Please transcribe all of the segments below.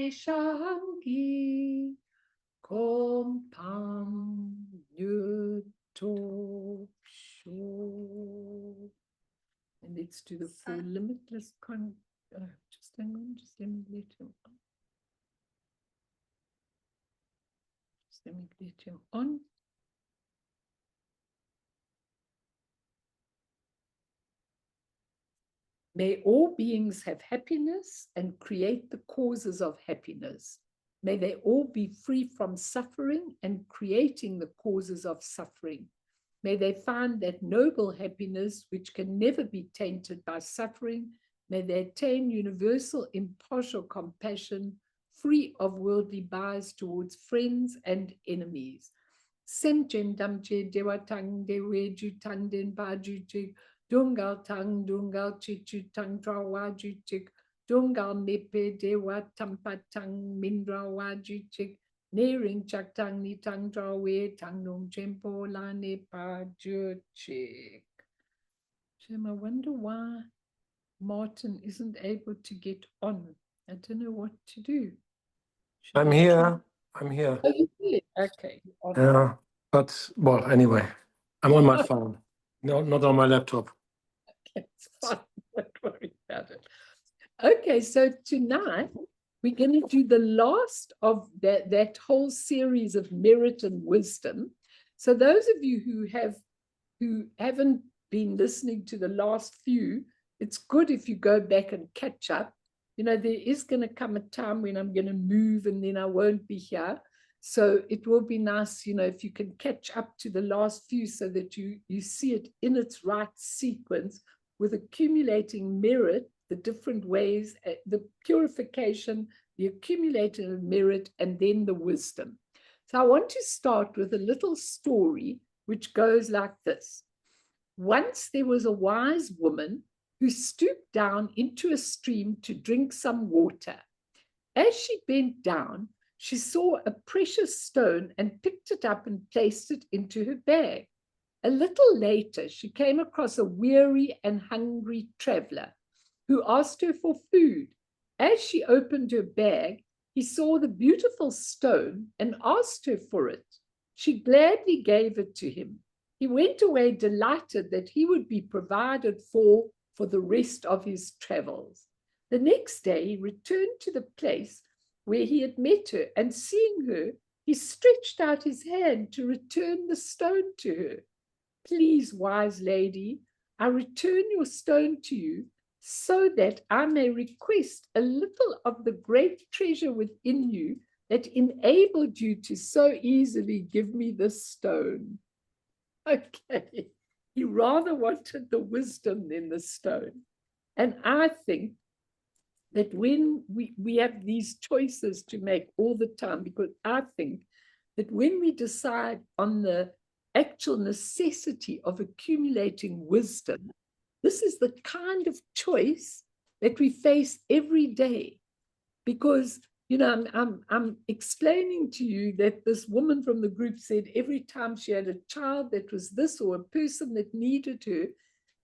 Shangi Kompang Yuto Sho. And let's do the full limitless just hang on, just let me let him on. Just let me let him on. May all beings have happiness and create the causes of happiness. May they all be free from suffering and creating the causes of suffering. May they find that noble happiness which can never be tainted by suffering. May they attain universal impartial compassion, free of worldly bias towards friends and enemies. Semchen damche dewatang dewe jutang den ba juchik, dungal tang dungal chichu tang trawa juchik, dungal mepe dewa tampatang mindra wa juchik, nering chak tang ni tang trawe tang nung chempo la ne pa juchik. Shem, I wonder why Martin isn't able to get on. I don't know what to do. I'm here. I'm here. Oh, you did? Okay. Yeah, but well, anyway, I'm on my phone, not on my laptop. It's fine. Don't worry about it. Okay, so tonight we're going to do the last of that whole series of merit and wisdom. So those of you who haven't been listening to the last few, it's good if you go back and catch up. You know, there is going to come a time when I'm going to move and then I won't be here. So it will be nice, you know, if you can catch up to the last few so that you see it in its right sequence with accumulating merit, the different ways, the purification, the accumulating of merit, and then the wisdom. So I want to start with a little story which goes like this. Once there was a wise woman who stooped down into a stream to drink some water. As she bent down, she saw a precious stone and picked it up and placed it into her bag. A little later, she came across a weary and hungry traveler who asked her for food. As she opened her bag, he saw the beautiful stone and asked her for it. She gladly gave it to him. He went away delighted that he would be provided for the rest of his travels. The next day, he returned to the place where he had met her, and seeing her, he stretched out his hand to return the stone to her. Please, wise lady, I return your stone to you so that I may request a little of the great treasure within you that enabled you to so easily give me this stone. Okay, he rather wanted the wisdom than the stone. And I think that when we have these choices to make all the time, because I think that when we decide on the actual necessity of accumulating wisdom, this is the kind of choice that we face every day. Because, you know, I'm explaining to you that this woman from the group said every time she had a child that was this or a person that needed her,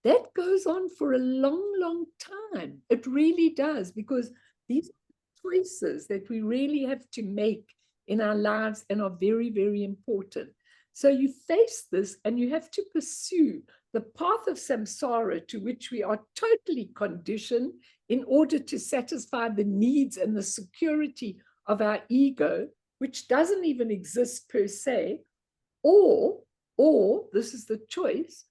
that goes on for a long, long time. It really does, because these are choices that we really have to make in our lives and are very, very important. So you face this and you have to pursue the path of samsara to which we are totally conditioned in order to satisfy the needs and the security of our ego, which doesn't even exist per se, or this is the choice,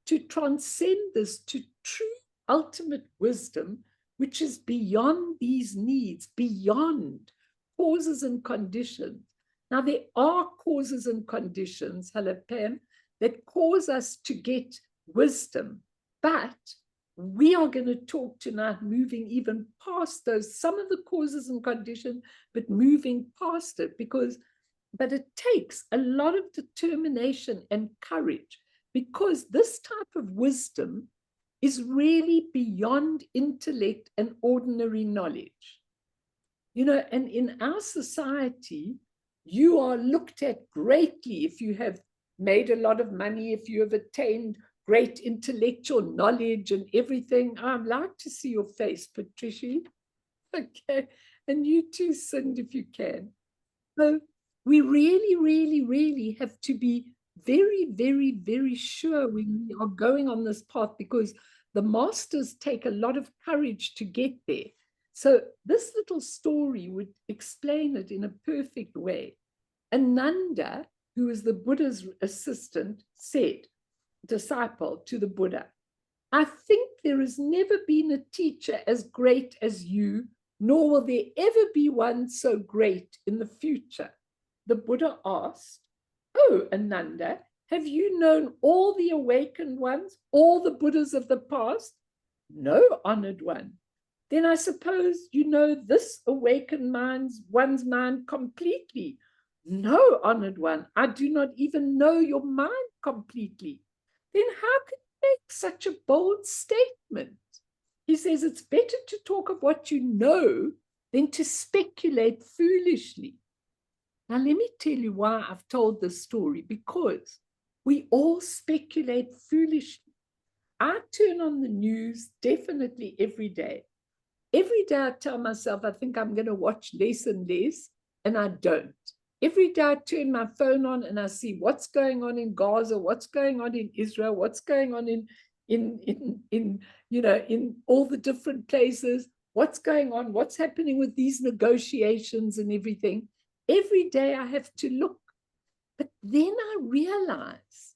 to transcend this to true ultimate wisdom, which is beyond these needs, beyond causes and conditions. Now, there are causes and conditions, hello, Pam, that cause us to get wisdom, but we are going to talk tonight moving even past those, some of the causes and conditions, but moving past it, but it takes a lot of determination and courage, because this type of wisdom is really beyond intellect and ordinary knowledge. You know, and in our society, you are looked at greatly if you have made a lot of money, if you have attained great intellectual knowledge and everything. I'd like to see your face, Patricia. Okay. And you too, Sind, if you can. So we really, really, really have to be very, very, very sure when we are going on this path, because the masters take a lot of courage to get there. So this little story would explain it in a perfect way. Ananda, who is the Buddha's assistant, said, disciple to the Buddha, I think there has never been a teacher as great as you, nor will there ever be one so great in the future. The Buddha asked, Oh, Ananda, have you known all the awakened ones, all the Buddhas of the past? No, honored one. Then I suppose you know this awakened one's mind completely. No, honored one, I do not even know your mind completely. Then how can you make such a bold statement? He says it's better to talk of what you know than to speculate foolishly. Now, let me tell you why I've told this story, because we all speculate foolishly. I turn on the news definitely every day. Every day I tell myself, I think I'm going to watch less and less, and I don't. Every day I turn my phone on and I see what's going on in Gaza, what's going on in Israel, what's going on in all the different places, what's going on, what's happening with these negotiations and everything. Every day I have to look. But then I realize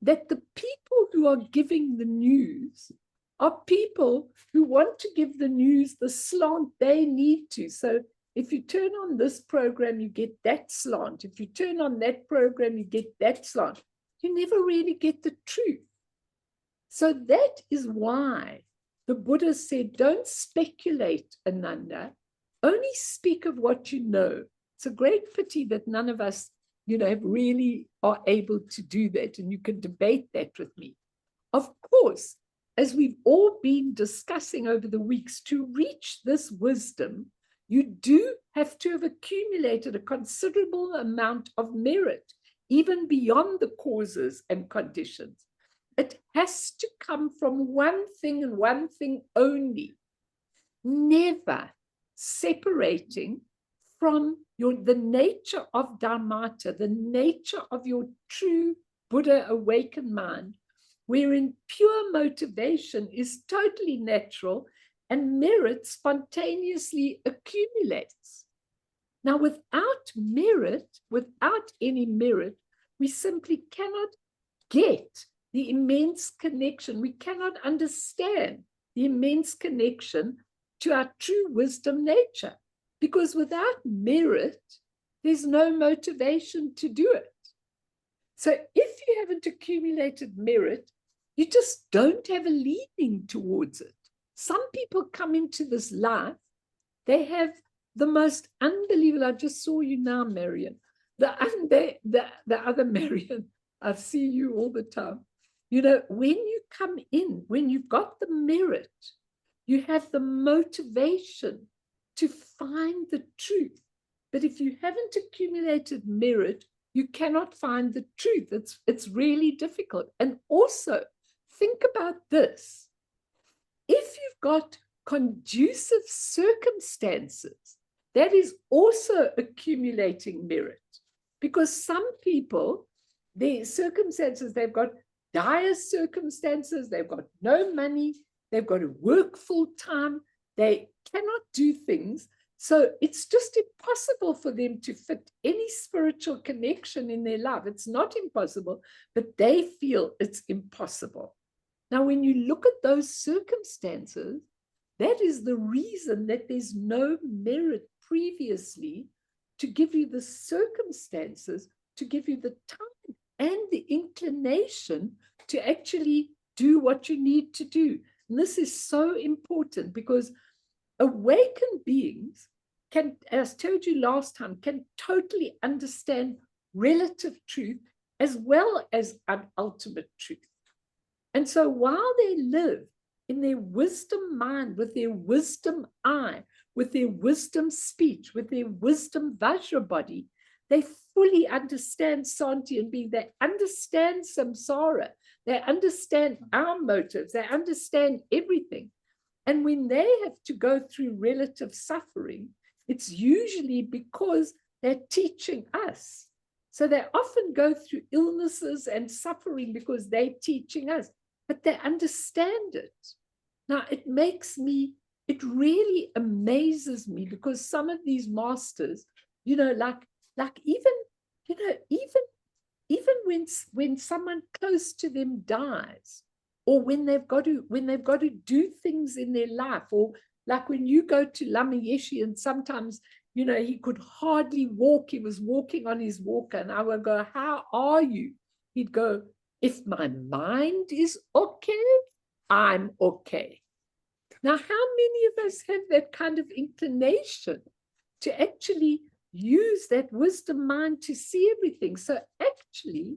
that the people who are giving the news are people who want to give the news the slant they need to. So if you turn on this program, you get that slant. If you turn on that program, you get that slant. You never really get the truth. So that is why the Buddha said, don't speculate, Ananda. Only speak of what you know. It's a great pity that none of us, really are able to do that. And you can debate that with me. Of course, as we've all been discussing over the weeks, to reach this wisdom, you do have to have accumulated a considerable amount of merit, even beyond the causes and conditions. It has to come from one thing and one thing only, never separating from the nature of Dharmata, the nature of your true Buddha awakened mind, wherein pure motivation is totally natural and merit spontaneously accumulates. Now, without merit, without any merit, we simply cannot get the immense connection. We cannot understand the immense connection to our true wisdom nature, because without merit, there's no motivation to do it. So if you haven't accumulated merit, you just don't have a leaning towards it. Some people come into this life, they have the most unbelievable, I just saw you now, Marion, the other Marion, I see you all the time. When you come in, when you've got the merit, you have the motivation to find the truth. But if you haven't accumulated merit, you cannot find the truth. It's really difficult. And also, think about this. If you've got conducive circumstances, that is also accumulating merit. Because some people, their circumstances, they've got dire circumstances, they've got no money, they've got to work full time, they cannot do things. So it's just impossible for them to fit any spiritual connection in their life. It's not impossible, but they feel it's impossible. Now, when you look at those circumstances, that is the reason that there's no merit previously to give you the circumstances, to give you the time and the inclination to actually do what you need to do. And this is so important, because awakened beings can, as I told you last time, can totally understand relative truth as well as ultimate truth. And so while they live in their wisdom mind, with their wisdom eye, with their wisdom speech, with their wisdom Vajra body, they fully understand sentient being. They understand samsara. They understand our motives. They understand everything. And when they have to go through relative suffering, it's usually because they're teaching us. So they often go through illnesses and suffering because they're teaching us, but they understand it. Now, it really amazes me, because some of these masters, like even when someone close to them dies, or when they've got to do things in their life, or like when you go to Lama Yeshe, and sometimes he could hardly walk, he was walking on his walker, and I would go, how are you? He'd go, if my mind is okay, I'm okay. Now, how many of us have that kind of inclination to actually use that wisdom mind to see everything? So actually,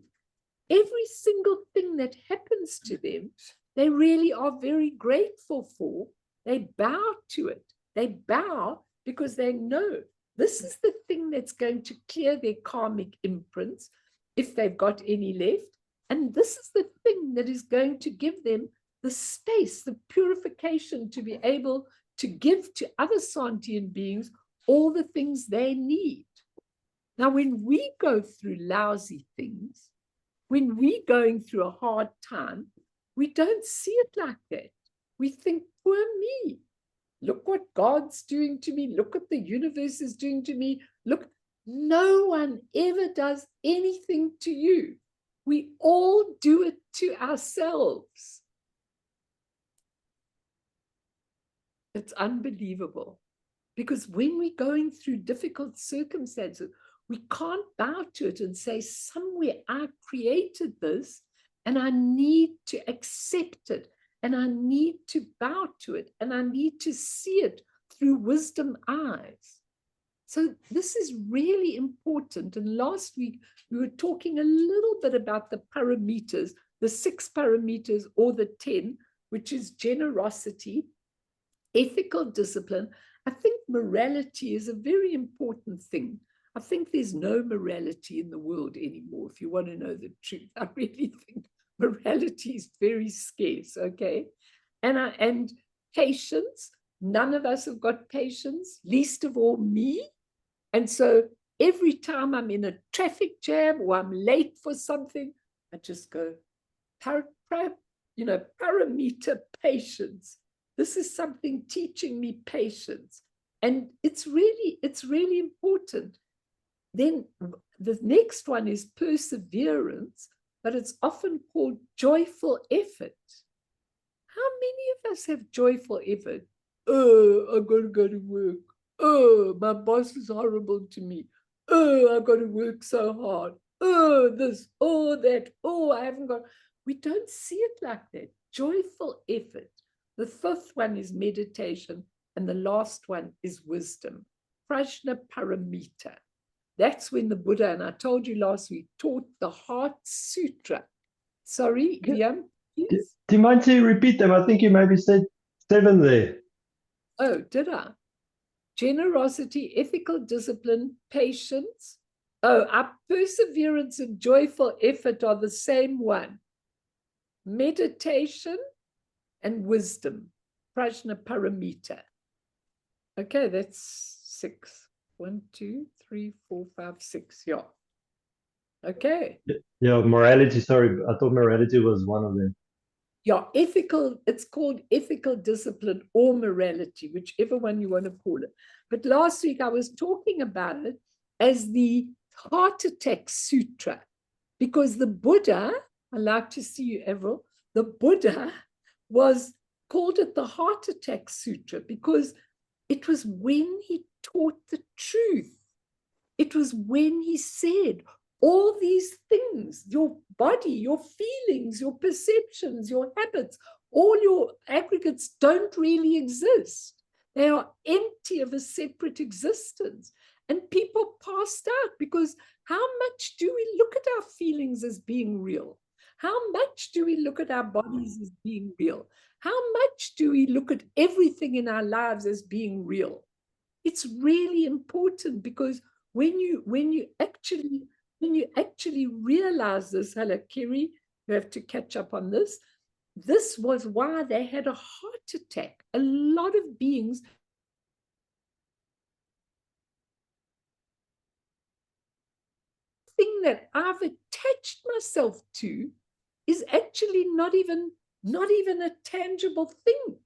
every single thing that happens to them, they really are very grateful for. They bow to it. They bow because they know this is the thing that's going to clear their karmic imprints, if they've got any left. And this is the thing that is going to give them the space, the purification, to be able to give to other sentient beings all the things they need. Now, when we go through lousy things, when we're going through a hard time, we don't see it like that. We think, poor me. Look what God's doing to me. Look what the universe is doing to me. Look, no one ever does anything to you. We all do it to ourselves. It's unbelievable. Because when we're going through difficult circumstances, we can't bow to it and say, somewhere I created this and I need to accept it, and I need to bow to it, and I need to see it through wisdom eyes. So this is really important. And last week, we were talking a little bit about the parameters, the 6 parameters or the 10, which is generosity, ethical discipline. I think morality is a very important thing. I think there's no morality in the world anymore, if you want to know the truth. I really think morality is very scarce, okay? And patience, none of us have got patience, least of all me. And so every time I'm in a traffic jam or I'm late for something, I just go, parameter patience. This is something teaching me patience. And it's really important. Then the next one is perseverance, but it's often called joyful effort. How many of us have joyful effort? Oh, I got to go to work. Oh, my boss is horrible to me. Oh, I got to work so hard. Oh, this, oh, that. Oh, I haven't got. We don't see it like that. Joyful effort. The 5th one is meditation, and the last one is wisdom. Prajna Paramita. That's when the Buddha, and I told you last week, taught the Heart Sutra. Sorry, Liam? Yes? Do you mind to repeat them? I think you maybe said 7 there. Oh, did I? Generosity, ethical discipline, patience. Oh, our perseverance and joyful effort are the same one. Meditation and wisdom. Prajna Paramita. Okay, that's 6. 1, 2, 3, 4, 5, 6. Yeah. Okay. Yeah, morality. Sorry, I thought morality was one of them. Yeah, ethical, it's called ethical discipline or morality, whichever one you want to call it. But last week I was talking about it as the Heart Attack Sutra, because the Buddha, I like to see you, Avril, the Buddha was called it the Heart Attack Sutra because it was when he taught the truth. It was when he said, all these things, your body, your feelings, your perceptions, your habits, all your aggregates don't really exist. They are empty of a separate existence. And people passed out because how much do we look at our feelings as being real? How much do we look at our bodies as being real? How much do we look at everything in our lives as being real? It's really important because when you actually realize this, hello, Kiri, you have to catch up on this. this was why they had a heart attack. A lot of beings thing that I've attached myself to is actually not even a tangible thing.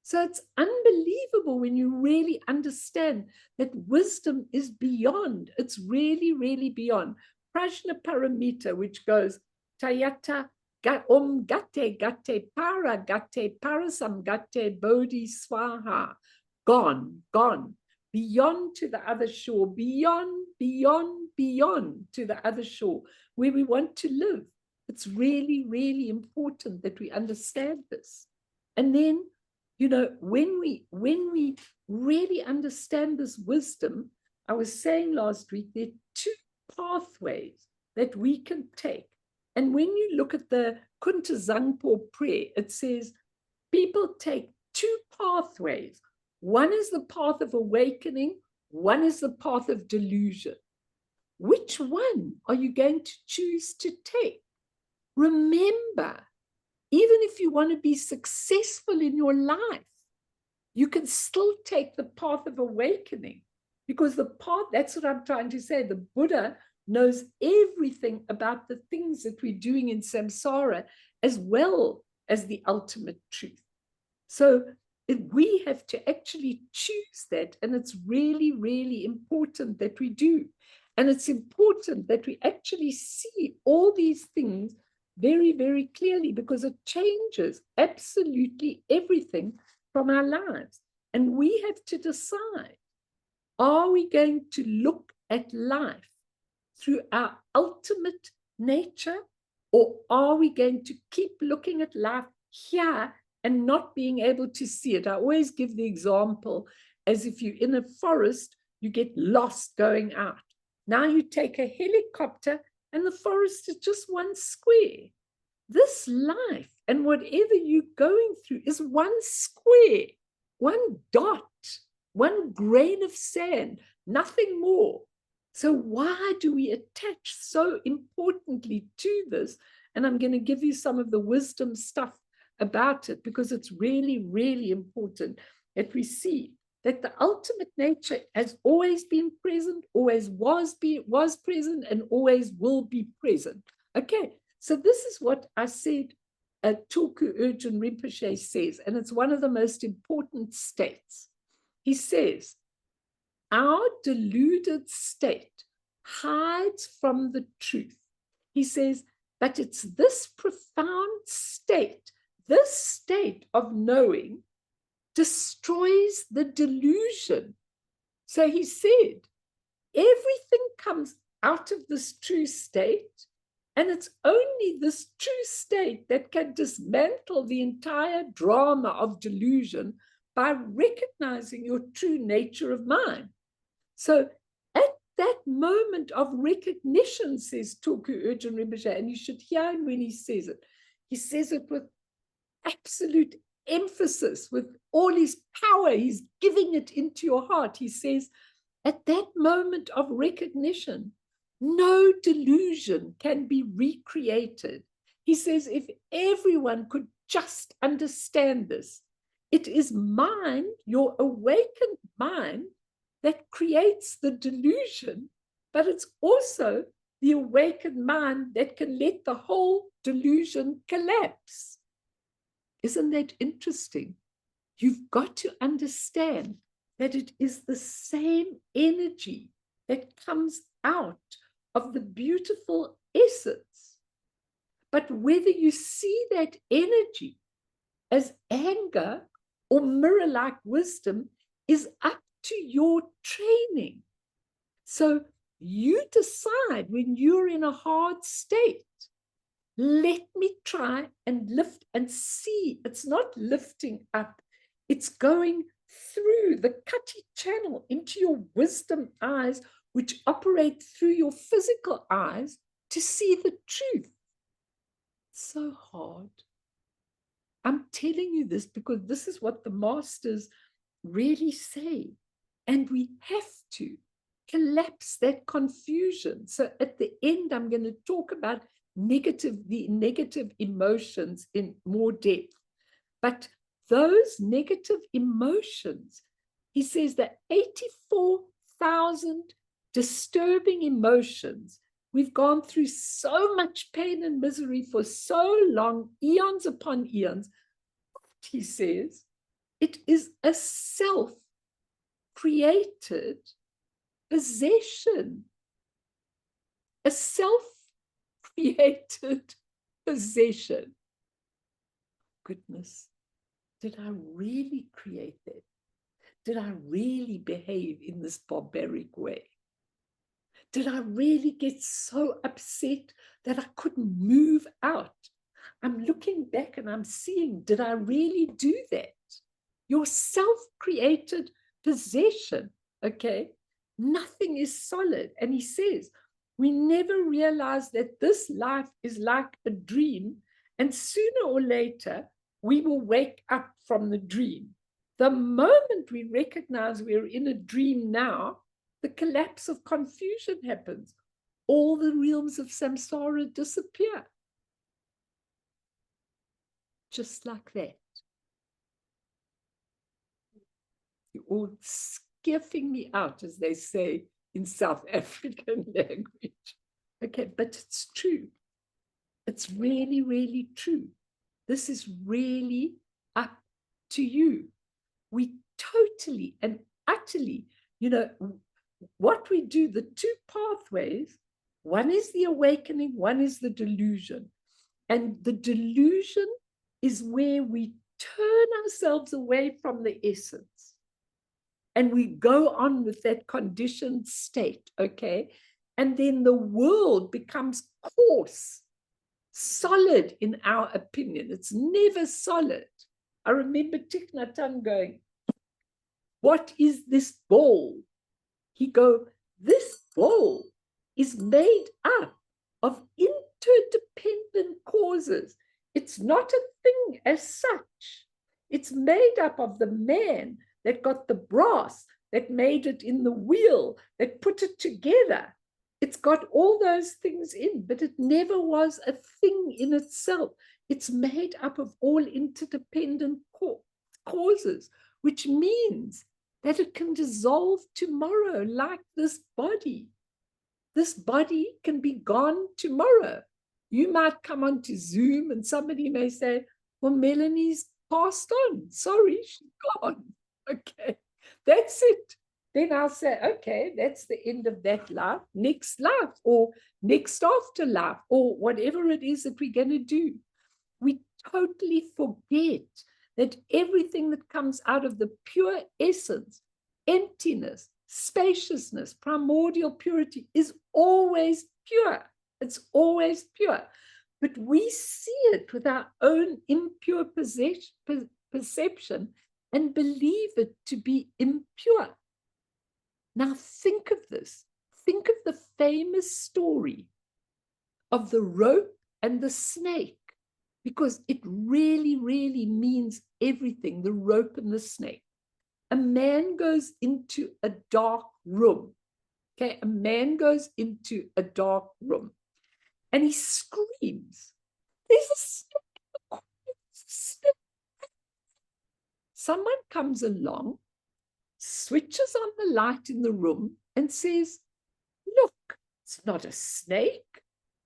So it's unbelievable when you really understand that wisdom is beyond. It's really, really beyond. Prajna Paramita, which goes Tayata Gate Gate Para Gate Parasam Gate Bodhi Swaha. Gone, gone. Beyond to the other shore, beyond, beyond, beyond to the other shore, where we want to live. It's really, really important that we understand this. And then, you know, when we really understand this wisdom, I was saying last week, there are two pathways that we can take. And when you look at the Kunta Zangpo prayer, it says people take two pathways. One is the path of awakening, one is the path of delusion. Which one are you going to choose to take? Remember, even if you want to be successful in your life, you can still take the path of awakening, because the path, that's what I'm trying to say, the Buddha knows everything about the things that we're doing in samsara, as well as the ultimate truth. So we have to actually choose that, and it's really, really important that we do. And it's important that we actually see all these things very, very clearly, because it changes absolutely everything from our lives. And we have to decide, are we going to look at life through our ultimate nature, or are we going to keep looking at life here and not being able to see it? I always give the example as if you're in a forest, you get lost going out. Now you take a helicopter and the forest is just one square. This life and whatever you're going through is one square, one dot, one grain of sand, nothing more. So why do we attach so importantly to this? And I'm going to give you some of the wisdom stuff about it, because it's really, really important that we see that the ultimate nature has always been present, always was present, and always will be present. Okay, so this is what I said Tulku Urgyen Rinpoche says, and it's one of the most important states. He says, our deluded state hides from the truth. He says, but it's this profound state, this state of knowing, destroys the delusion. So he said, everything comes out of this true state, and it's only this true state that can dismantle the entire drama of delusion by recognizing your true nature of mind. So at that moment of recognition, says Tulku Urgyen Rinpoche, and you should hear him when he says it with absolute emphasis, with all his power. He's giving it into your heart. He says, at that moment of recognition, no delusion can be recreated. He says, if everyone could just understand this, it is mind, your awakened mind, that creates the delusion, but it's also the awakened mind that can let the whole delusion collapse. Isn't that interesting? You've got to understand that it is the same energy that comes out of the beautiful essence. But whether you see that energy as anger or mirror-like wisdom is up to your training. So you decide when you're in a hard state, let me try and lift and see. It's not lifting up, it's going through the Kati channel into your wisdom eyes, which operate through your physical eyes to see the truth. So hard. I'm telling you this because this is what the masters really say. And we have to collapse that confusion. So at the end, I'm going to talk about the negative emotions in more depth. But those negative emotions, he says that 84,000 disturbing emotions. We've gone through so much pain and misery for so long, eons upon eons. He says, it is a self-created possession. A self-created possession. Goodness, did I really create that? Did I really behave in this barbaric way? Did I really get so upset that I couldn't move out? I'm looking back and I'm seeing, did I really do that? Your self-created possession, okay? Nothing is solid. And he says, we never realize that this life is like a dream, and sooner or later, we will wake up from the dream. The moment we recognize we're in a dream now, the collapse of confusion happens. All the realms of samsara disappear. Just like that. You're all skiffing me out, as they say in South African language. Okay, but it's true. It's really, really true. This is really up to you. We totally and utterly, what we do, the two pathways, one is the awakening, one is the delusion. And the delusion is where we turn ourselves away from the essence. And we go on with that conditioned state, okay? And then the world becomes coarse, solid in our opinion. It's never solid. I remember Thich Nhat Hanh going, what is this ball? He go, this ball is made up of interdependent causes. It's not a thing as such. It's made up of the man that got the brass, that made it in the wheel, that put it together. It's got all those things in, but it never was a thing in itself. It's made up of all interdependent causes, which means that it can dissolve tomorrow like this body. This body can be gone tomorrow. You might come onto Zoom and somebody may say, well, Melanie's passed on. Sorry, she's gone. Okay, that's it. Then I'll say, okay, that's the end of that life, next life, or next afterlife, or whatever it is that we're going to do. We totally forget that everything that comes out of the pure essence, emptiness, spaciousness, primordial purity is always pure. It's always pure. But we see it with our own impure perception and believe it to be impure. Now think of this. Think of the famous story of the rope and the snake, because it really, really means everything, the rope and the snake. A man goes into a dark room. Okay, a man goes into a dark room and he screams, there's a snake. Someone comes along, switches on the light in the room and says, look, it's not a snake,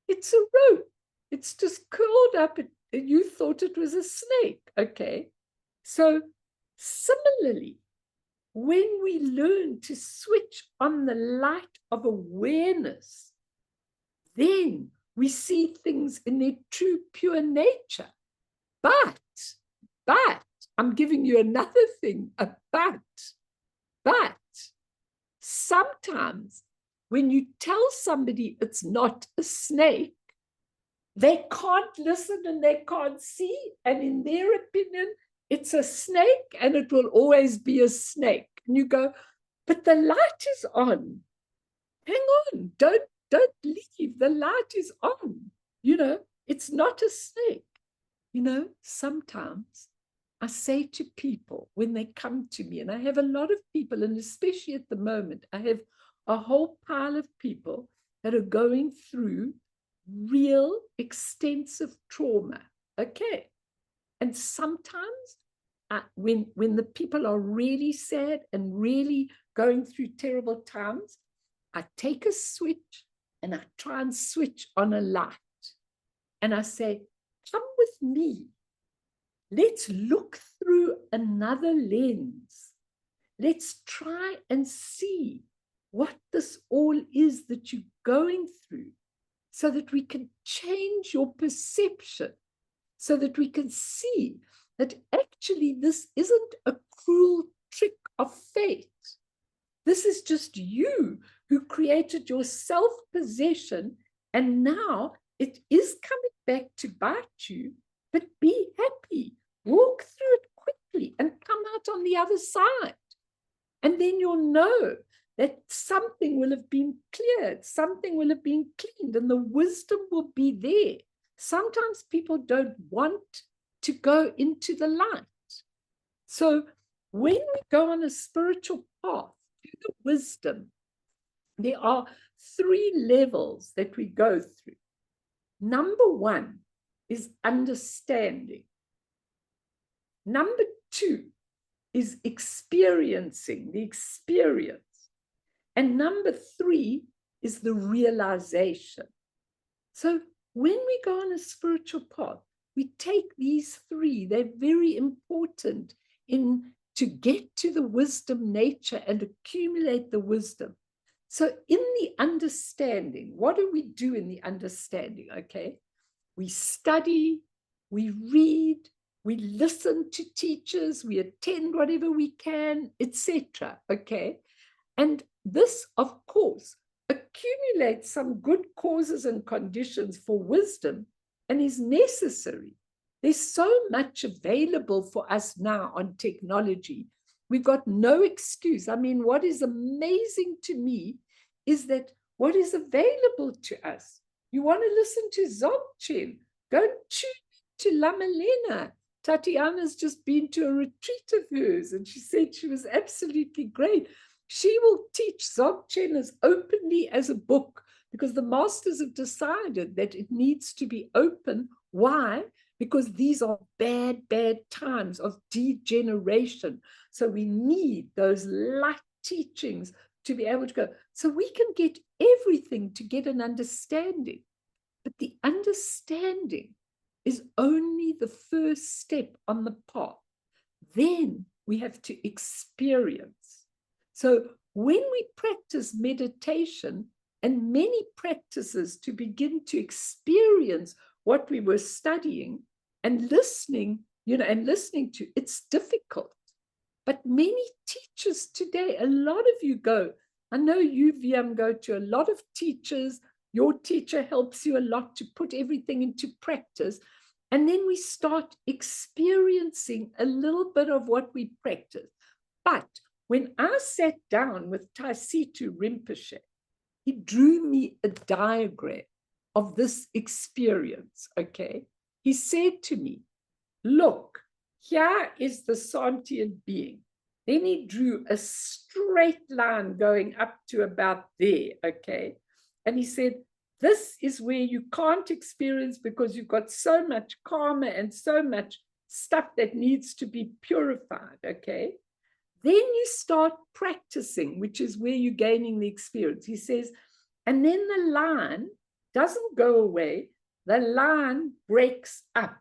it's a rope. It's just curled up. You thought it was a snake, okay? So similarly, when we learn to switch on the light of awareness, then we see things in their true pure nature. But I'm giving you another thing, a but sometimes when you tell somebody it's not a snake, they can't listen and they can't see, and in their opinion, it's a snake and it will always be a snake. And you go, but the light is on. Hang on, don't leave. The light is on. It's not a snake. Sometimes I say to people when they come to me, and I have a lot of people, and especially at the moment, I have a whole pile of people that are going through real extensive trauma. Okay. And sometimes when the people are really sad and really going through terrible times, I take a switch and I try and switch on a light. And I say, come with me. Let's look through another lens. Let's try and see what this all is that you're going through so that we can change your perception, so that we can see that actually this isn't a cruel trick of fate. This is just you who created your self-possession, and now it is coming back to bite you, but be happy. Walk through it quickly and come out on the other side. And then you'll know that something will have been cleared, something will have been cleaned, and the wisdom will be there. Sometimes people don't want to go into the light. So when we go on a spiritual path to the wisdom, there are 3 levels that we go through. Number 1 is understanding. Number 2 is experiencing, the experience. And number 3 is the realization. So when we go on a spiritual path, we take these 3. They're very important to get to the wisdom nature and accumulate the wisdom. So in the understanding, what do we do in the understanding? Okay, we study, we read, we listen to teachers, we attend whatever we can, etc. Okay, and this, of course, accumulates some good causes and conditions for wisdom and is necessary. There's so much available for us now on technology. We've got no excuse. I mean, what is amazing to me is that what is available to us. You want to listen to Dzogchen, go tune to Lamalena. Tatiana's just been to a retreat of hers, and she said she was absolutely great. She will teach Dzogchen as openly as a book, because the masters have decided that it needs to be open. Why? Because these are bad, bad times of degeneration. So we need those light teachings to be able to go. So we can get everything to get an understanding. But the understanding is only the first step on the path. Then we have to experience. So when we practice meditation and many practices to begin to experience what we were studying and listening, and listening to, it's difficult. But many teachers today, a lot of you go, I know you, VM, go to a lot of teachers. Your teacher helps you a lot to put everything into practice. And then we start experiencing a little bit of what we practice. But when I sat down with Taisitu Rinpoche, he drew me a diagram of this experience, okay? He said to me, look, here is the sentient being. Then he drew a straight line going up to about there, okay? And he said, this is where you can't experience because you've got so much karma and so much stuff that needs to be purified, okay? Then you start practicing, which is where you're gaining the experience. He says, and then the line doesn't go away, the line breaks up.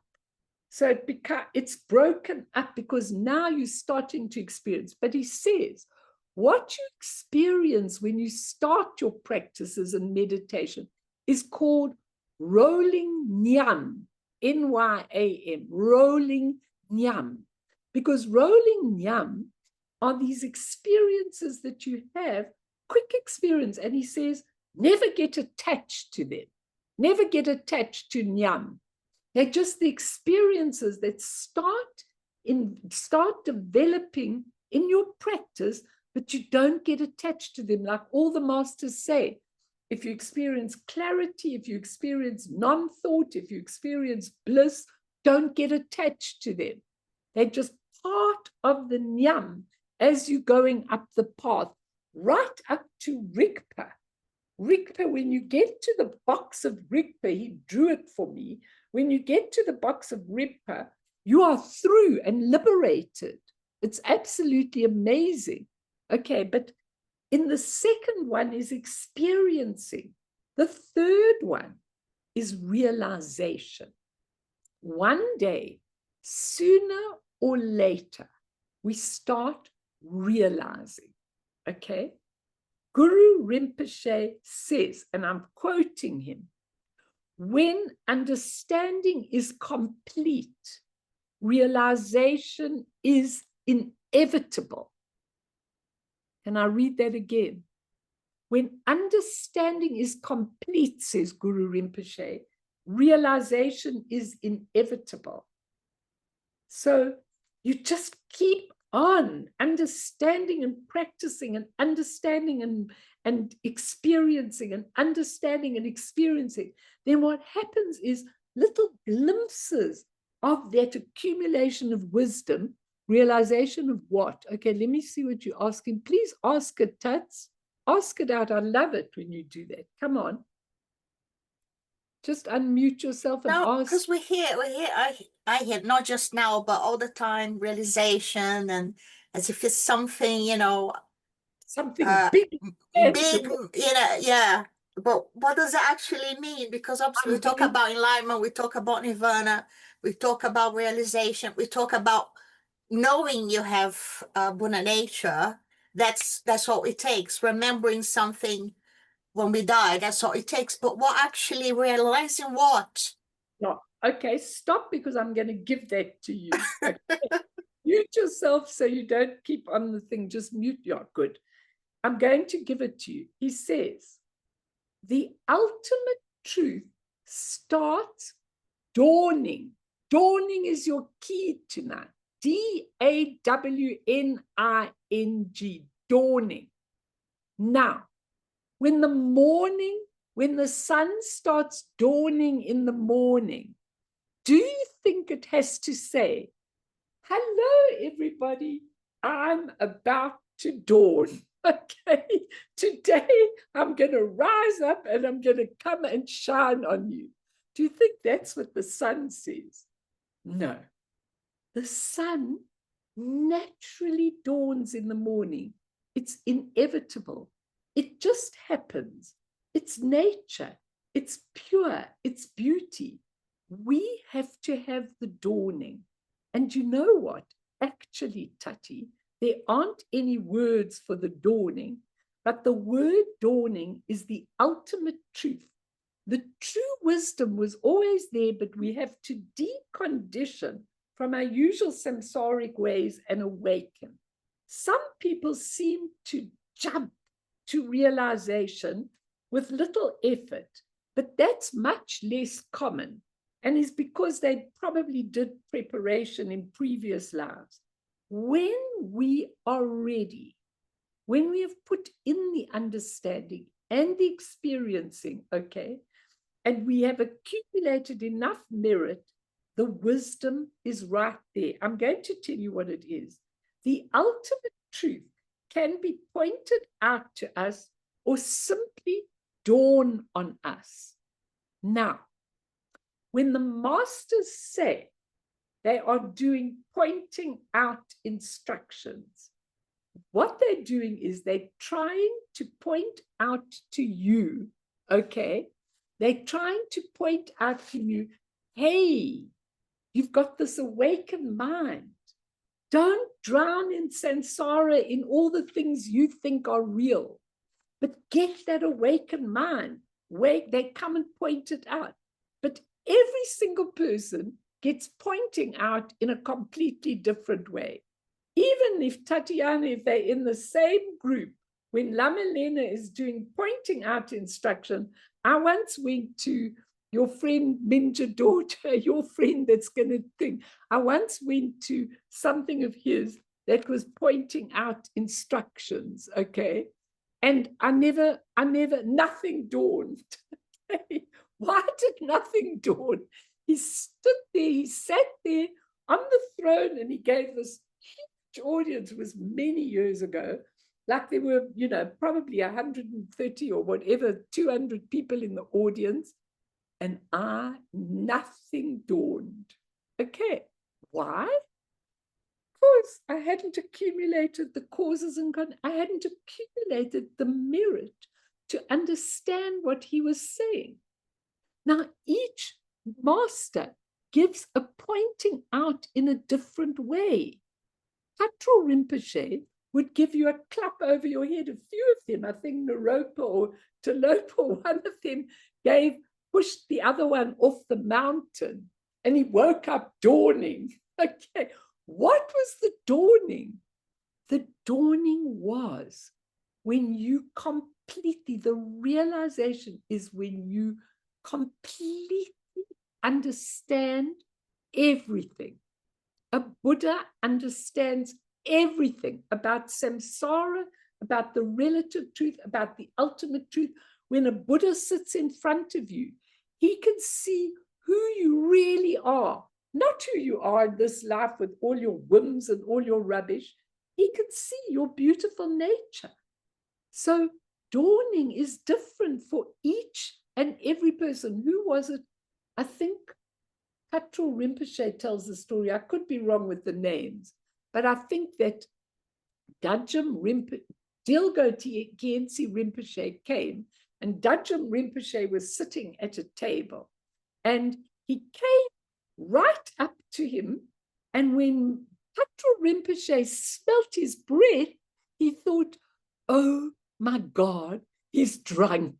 So it's broken up because now you're starting to experience. But he says, what you experience when you start your practices and meditation is called rolling nyam, N-Y-A-M, rolling nyam. Because rolling nyam are these experiences that you have, quick experience. And he says, never get attached to them. Never get attached to nyam. They're just the experiences that start developing in your practice, but you don't get attached to them. Like all the masters say, if you experience clarity, if you experience non-thought, if you experience bliss, don't get attached to them. They're just part of the nyam as you're going up the path, right up to Rigpa. Rigpa, when you get to the box of Rigpa, he drew it for me. When you get to the box of Rigpa, you are through and liberated. It's absolutely amazing. Okay, but in the second one is experiencing. The third one is realization. One day, sooner or later, we start realizing. Okay? Guru Rinpoche says, and I'm quoting him, when understanding is complete, realization is inevitable. Can I read that again? When understanding is complete, says Guru Rinpoche, realization is inevitable. So you just keep on understanding and practicing and understanding and experiencing and understanding and experiencing. Then what happens is little glimpses of that accumulation of wisdom, realization of what? Okay, let me see what you're asking. Please ask it, Tuts. Ask it out. I love it when you do that. Come on. Just unmute yourself and No, ask. because I hear not just now, but all the time, realization, and as if it's something, Something big, tangible. yeah. But what does it actually mean? Because obviously we talk about enlightenment, we talk about nirvana, we talk about realization, we talk about knowing you have Buddha nature. That's all it takes. Remembering something when we die, that's all it takes. But what actually realizing what? No. Okay, stop, because I'm going to give that to you. Okay. Mute yourself so you don't keep on the thing. Just mute. Yeah, good. I'm going to give it to you. He says, the ultimate truth starts dawning. Dawning is your key tonight. Dawning, dawning. Now, when the sun starts dawning in the morning, do you think it has to say, hello, everybody, I'm about to dawn? Okay, today I'm going to rise up and I'm going to come and shine on you. Do you think that's what the sun says? No. The sun naturally dawns in the morning. It's inevitable. It just happens. It's nature. It's pure. It's beauty. We have to have the dawning. And you know what? Actually, Tati, there aren't any words for the dawning, but the word dawning is the ultimate truth. The true wisdom was always there, but we have to decondition from our usual samsaric ways and awaken. Some people seem to jump to realization with little effort, but that's much less common, and is because they probably did preparation in previous lives. When we are ready, when we have put in the understanding and the experiencing, okay, and we have accumulated enough merit, the wisdom is right there. I'm going to tell you what it is. The ultimate truth can be pointed out to us or simply dawn on us. Now, when the masters say they are doing pointing out instructions, what they're doing is they're trying to point out to you, okay? They're trying to point out to you, hey, you've got this awakened mind. Don't drown in samsara, in all the things you think are real, but get that awakened mind. They come and point it out. But every single person gets pointing out in a completely different way. Even if Tatiana, if they're in the same group, when Lama Lena is doing pointing out instruction, I once went to your friend Minja daughter, your friend that's going to think. I once went to something of his that was pointing out instructions, okay? And I never, nothing dawned. Why did nothing dawn? He stood there, he sat there on the throne, and he gave this huge audience. It was many years ago. like there were, you know, probably 130 or whatever, 200 people in the audience, and nothing dawned. Okay, why? Because I hadn't accumulated the causes and I hadn't accumulated the merit to understand what he was saying. Now, each master gives a pointing out in a different way. Patrul Rinpoche would give you a clap over your head. A few of them, I think Naropa or Talopa, one of them pushed the other one off the mountain, and he woke up dawning. Okay, what was the dawning? The dawning was when you completely, the realization is when you completely understand everything. A Buddha understands everything about samsara, about the relative truth, about the ultimate truth. When a Buddha sits in front of you, he can see who you really are, not who you are in this life with all your whims and all your rubbish. He can see your beautiful nature. So dawning is different for each and every person. Who was it? I think Patrul Rinpoche tells the story. I could be wrong with the names, but I think that Dajjam Rinpoche, Dilgo Khyentse Rinpoche came, and Dajjam Rinpoche was sitting at a table, and he came right up to him, and when Patrul Rinpoche smelt his breath, he thought, oh my God, he's drunk.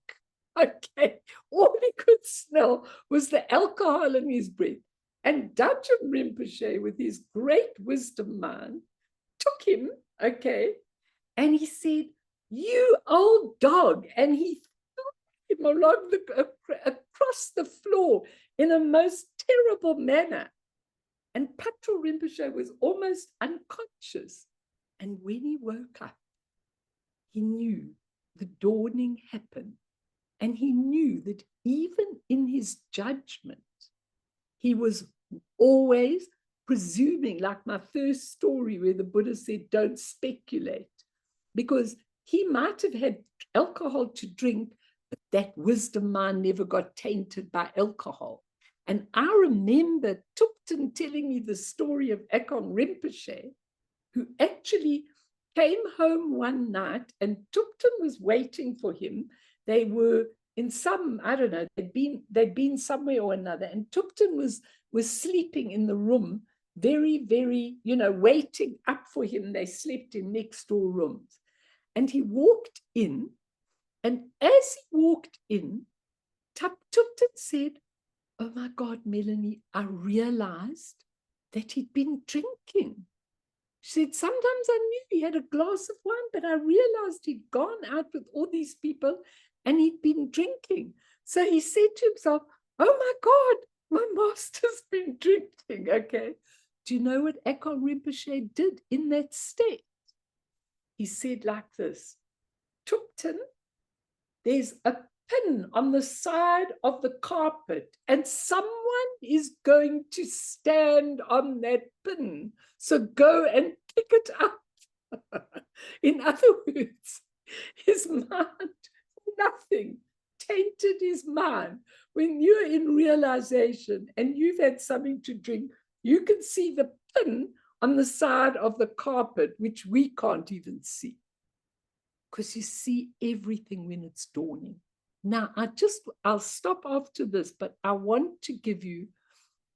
Okay, all he could smell was the alcohol in his breath. And Dajjam Rinpoche, with his great wisdom mind, took him, okay, and he said, you old dog. And he threw him along across the floor in a most terrible manner. And Patrul Rinpoche was almost unconscious. And when he woke up, he knew the dawning happened. And he knew that even in his judgment, he was always presuming, like my first story where the Buddha said, don't speculate, because he might have had alcohol to drink, but that wisdom mind never got tainted by alcohol. And I remember Thupten telling me the story of Akon Rinpoche, who actually came home one night and Thupten was waiting for him. They were in some, I don't know, they'd been somewhere or another, and Thupten was sleeping in the room, very, very, you know, waiting up for him. They slept in next door rooms. And he walked in, and as he walked in, Thupten said, oh my God, Melanie, I realized that he'd been drinking. She said, sometimes I knew he had a glass of wine, but I realized he'd gone out with all these people and he'd been drinking. So he said to himself, oh my God, my master's been drinking. Okay. Do you know what Akon Rinpoche did in that state? He said like this, Thupten, there's a pin on the side of the carpet and someone is going to stand on that pin. So go and pick it up. In other words, his mind, nothing tainted his mind. When you're in realization and you've had something to drink, you can see the pin on the side of the carpet, which we can't even see. Because you see everything when it's dawning. Now, I'll stop after this, but I want to give you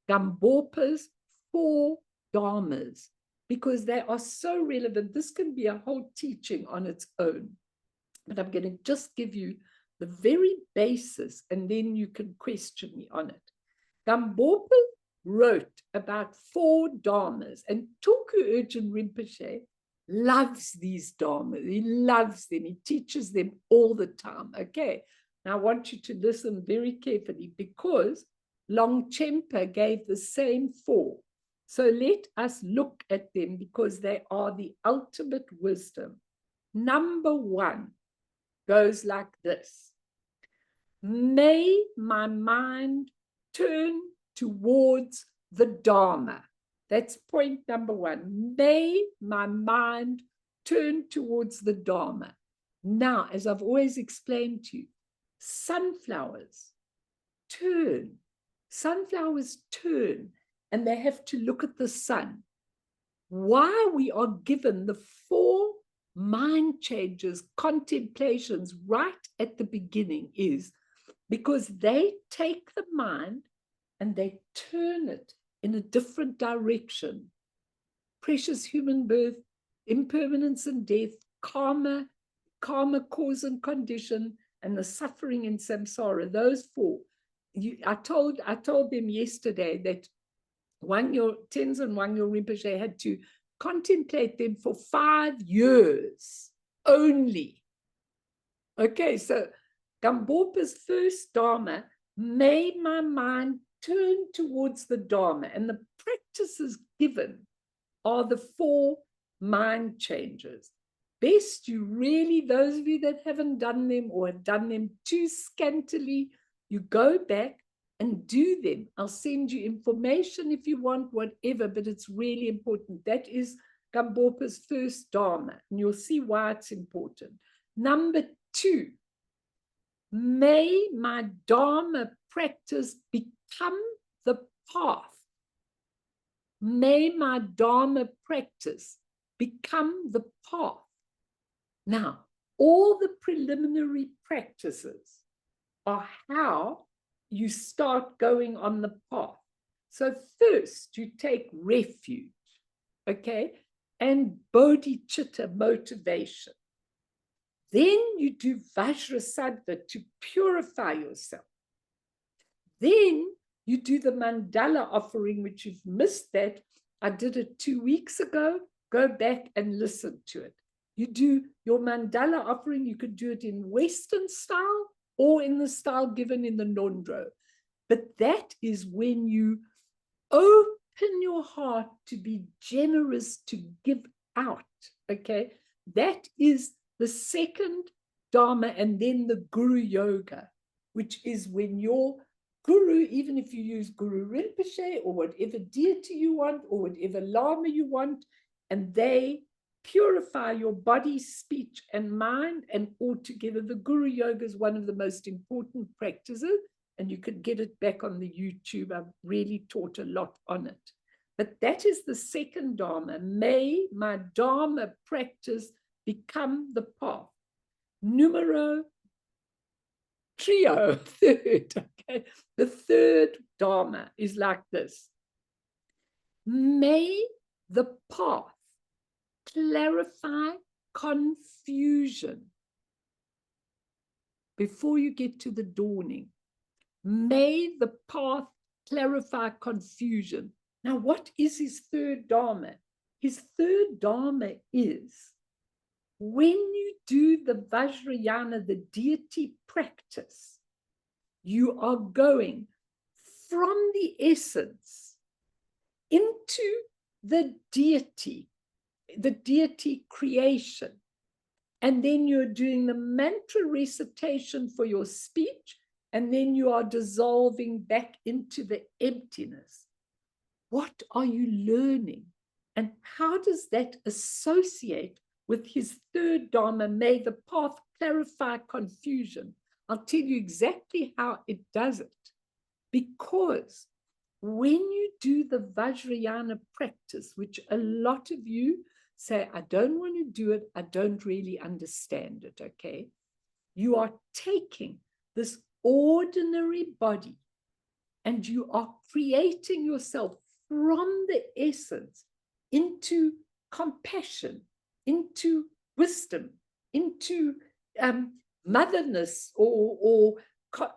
Gambopa's 4 dharmas, because they are so relevant. This can be a whole teaching on its own. But I'm going to just give you the very basis, and then you can question me on it. Gambopa wrote about 4 dharmas, and Tulku Urgyen Rinpoche loves these dharmas. He loves them. He teaches them all the time. Okay. Now I want you to listen very carefully, because Longchenpa gave the same 4. So let us look at them, because they are the ultimate wisdom. Number 1 goes like this. May my mind turn towards the Dharma. That's point number 1. May my mind turn towards the Dharma. Now, as I've always explained to you, sunflowers turn, and they have to look at the sun. Why we are given the 4 mind changes, contemplations right at the beginning is because they take the mind and they turn it in a different direction. Precious human birth, impermanence and death, karma, cause and condition, and the suffering in samsara. Those 4. I told them yesterday that Tenzin Wangyal Rinpoche had to contemplate them for 5 years only. Okay, so Gambopa's first Dharma made my mind turn towards the Dharma, and the practices given are the 4 mind changes. Best you really, those of you that haven't done them or have done them too scantily, you go back and do them. I'll send you information if you want, whatever, but it's really important. That is Gambopa's first Dharma, and you'll see why it's important. Number 2, may my Dharma practice become the path. May my Dharma practice become the path. Now, all the preliminary practices are how you start going on the path. So first you take refuge, okay, and bodhicitta, motivation. Then you do vajrasattva to purify yourself. Then you do the mandala offering, which you've missed that. I did it 2 weeks ago. Go back and listen to it. You do your mandala offering. You could do it in Western style or in the style given in the Nondro. But that is when you open your heart to be generous, to give out, okay? That is the second Dharma, and then the Guru Yoga, which is when your Guru, even if you use Guru Rinpoche or whatever deity you want or whatever Lama you want, and they purify your body, speech, and mind, and altogether the Guru Yoga is one of the most important practices, and you could get it back on the YouTube. I've really taught a lot on it. But that is the second Dharma. May my Dharma practice become the path. Numero trio, third, okay? The third Dharma is like this. May the path clarify confusion before you get to the dawning. May the path clarify confusion. Now, what is his third Dharma? His third Dharma is when you do the Vajrayana, the deity practice, you are going from the essence into the deity creation. And then you're doing the mantra recitation for your speech, and then you are dissolving back into the emptiness. What are you learning? And how does that associate with his third Dharma? May the path clarify confusion. I'll tell you exactly how it does it. Because when you do the Vajrayana practice, which a lot of you say, I don't want to do it, I don't really understand it, okay? You are taking this ordinary body and you are creating yourself from the essence into compassion, into wisdom, into motherness or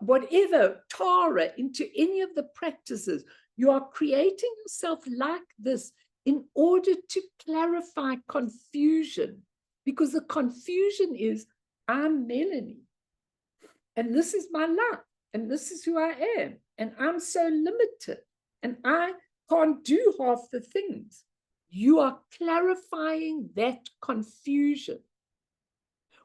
whatever, Tara, into any of the practices. You are creating yourself like this in order to clarify confusion, because the confusion is, I'm Melanie, and this is my life, and this is who I am, and I'm so limited, and I can't do half the things. You are clarifying that confusion,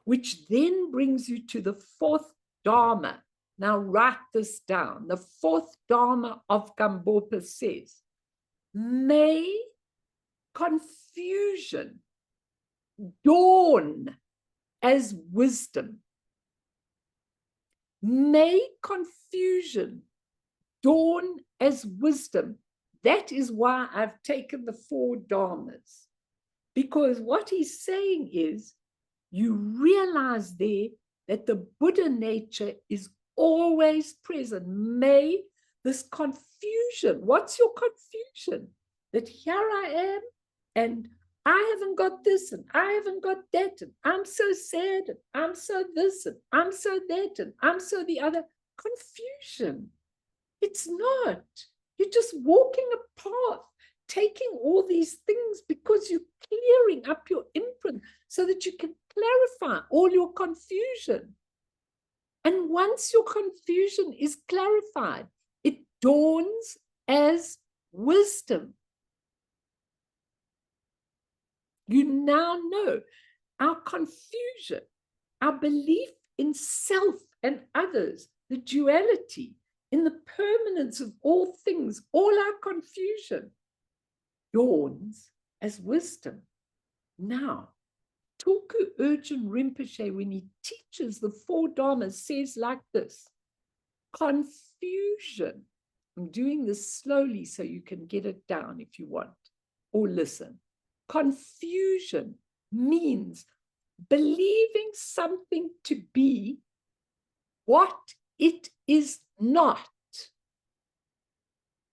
which then brings you to the fourth Dharma. Now write this down. The fourth Dharma of Gambopa says, may confusion dawn as wisdom. May confusion dawn as wisdom. That is why I've taken the 4 dharmas. Because what he's saying is, you realize there that the Buddha nature is always present. May this confusion, what's your confusion? That here I am, and I haven't got this, and I haven't got that, and I'm so sad, and I'm so this, and I'm so that, and I'm so the other. Confusion. It's not. You're just walking a path, taking all these things because you're clearing up your imprint so that you can clarify all your confusion. And once your confusion is clarified, it dawns as wisdom. You now know our confusion, our belief in self and others, the duality, in the permanence of all things, all our confusion dawns as wisdom. Now, Tulku Urgyen Rinpoche, when he teaches the 4 dharmas, says like this: confusion. I'm doing this slowly so you can get it down if you want, or listen. Confusion means believing something to be what it is not.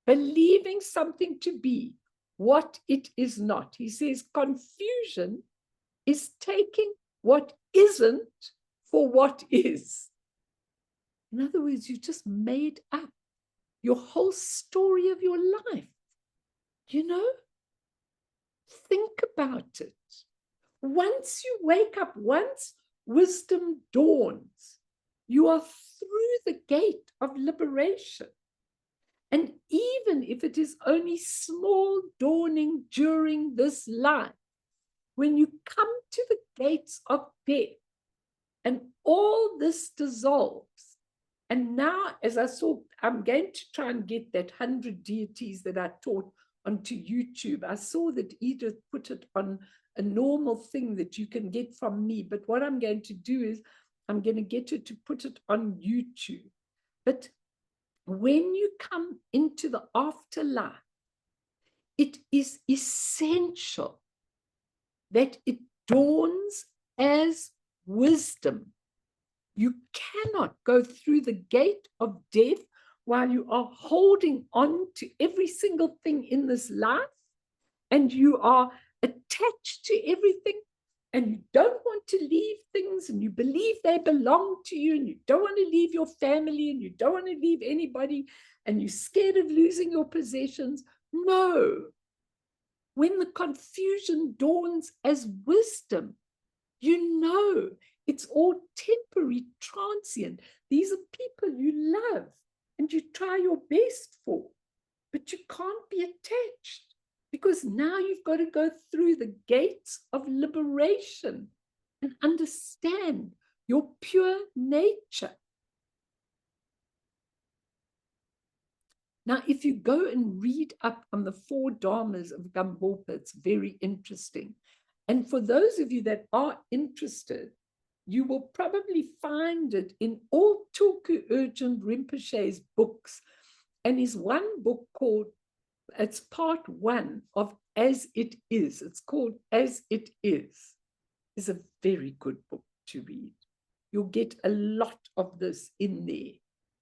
Believing something to be what it is not. He says confusion is taking what isn't for what is. In other words, you just made up your whole story of your life. You know? Think about it. Once you wake up, once wisdom dawns, you are through the gate of liberation. And even if it is only small dawning during this life, when you come to the gates of death and all this dissolves, and now, as I saw, I'm going to try and get that 100 deities that I taught onto YouTube. I saw that Edith put it on a normal thing that you can get from me. But what I'm going to do is I'm going to get her to put it on YouTube. But when you come into the afterlife, it is essential that it dawns as wisdom. You cannot go through the gate of death while you are holding on to every single thing in this life, and you are attached to everything, and you don't want to leave things, and you believe they belong to you, and you don't want to leave your family, and you don't want to leave anybody, and you're scared of losing your possessions. No. When the confusion dawns as wisdom, you know it's all temporary, transient. These are people you love and you try your best for, but you can't be attached because now you've got to go through the gates of liberation and understand your pure nature. Now, if you go and read up on the 4 dharmas of Gambopa, it's very interesting. And for those of you that are interested, you will probably find it in all Tulku Urgyen Rinpoche's books. And his one book called, it's part 1 of As It Is. It's called As It Is. It's a very good book to read. You'll get a lot of this in there.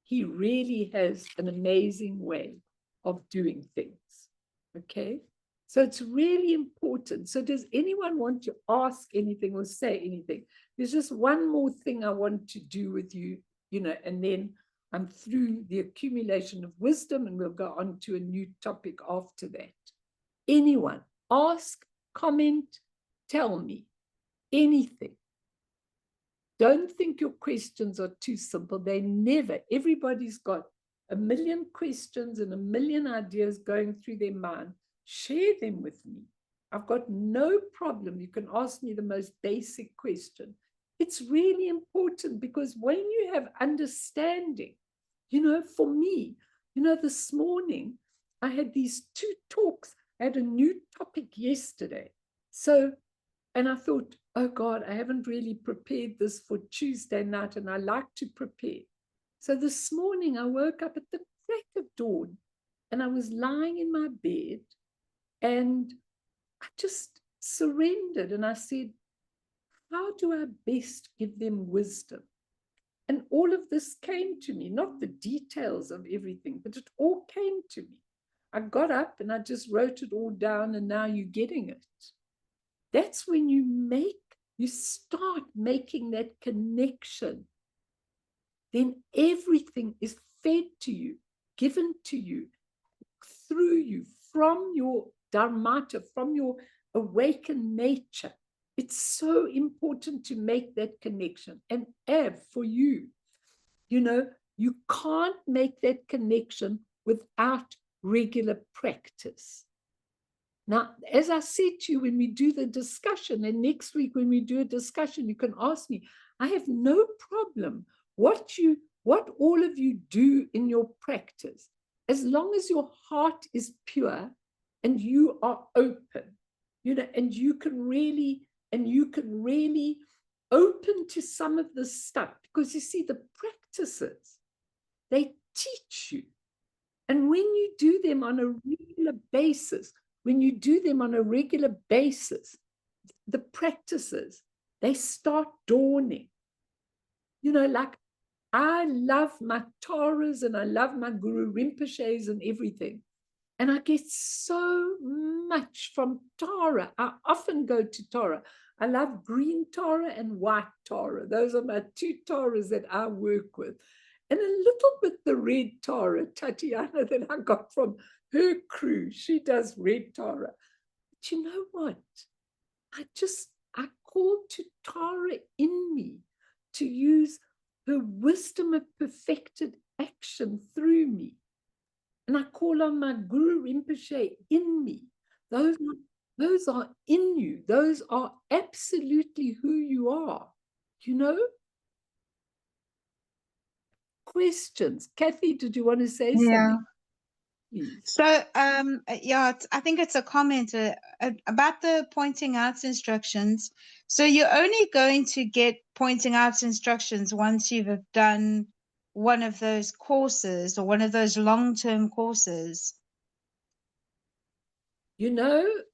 He really has an amazing way of doing things. Okay? So it's really important. So does anyone want to ask anything or say anything? There's just one more thing I want to do with you, you know, and then I'm through the accumulation of wisdom and we'll go on to a new topic after that. Anyone, ask, comment, tell me anything. Don't think your questions are too simple. They never. Everybody's got a million questions and a million ideas going through their mind. Share them with me. I've got no problem. You can ask me the most basic question. It's really important because when you have understanding, you know, for me, you know, this morning I had these 2 talks. I had a new topic yesterday. So And I thought, oh God, I haven't really prepared this for Tuesday night, and I like to prepare. So this morning I woke up at the crack of dawn, and I was lying in my bed, and I just surrendered, and I said, how do I best give them wisdom? And all of this came to me, not the details of everything, but it all came to me. I got up and I just wrote it all down, and now you're getting it. That's when you start making that connection. Then everything is fed to you, given to you, through you, from your dharmata, from your awakened nature. It's so important to make that connection. And for you, you can't make that connection without regular practice. Now, as I said to you, when we do the discussion, and next week when we do a discussion, you can ask me, I have no problem what all of you do in your practice, as long as your heart is pure and you are open, and you can really open to some of this stuff, because you see, the practices, they teach you. And when you do them on a regular basis, the practices, they start dawning. Like, I love my Taras and I love my Guru Rinpoches and everything. And I get so much from Tara. I often go to Tara. I love green Tara and white Tara. Those are my two Taras that I work with. And a little bit the red Tara, Tatiana, that I got from her crew. She does red Tara. But you know what? I call to Tara in me to use her wisdom of perfected action through me. And I call on my Guru Rinpoche in me. Those are in you. Those are absolutely who you are. Questions? Kathy, did you want to say something? Please. So, I think it's a comment about the pointing out instructions. So you're only going to get pointing out instructions once you've done one of those courses or one of those long-term courses.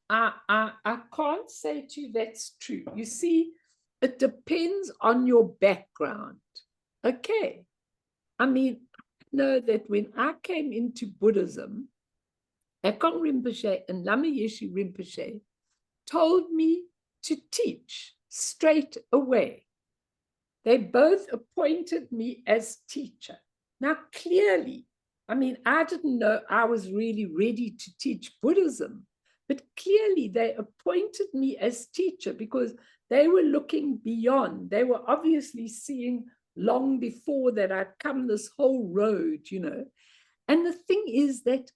I can't say to you that's true. You see, it depends on your background. Okay. I mean, know that when I came into Buddhism, Ekong Rinpoche and Lama Yeshe Rinpoche told me to teach straight away. They both appointed me as teacher. Now, clearly, I mean, I didn't know I was really ready to teach Buddhism, but clearly they appointed me as teacher because they were looking beyond. They were obviously seeing long before that I'd come this whole road, And the thing is that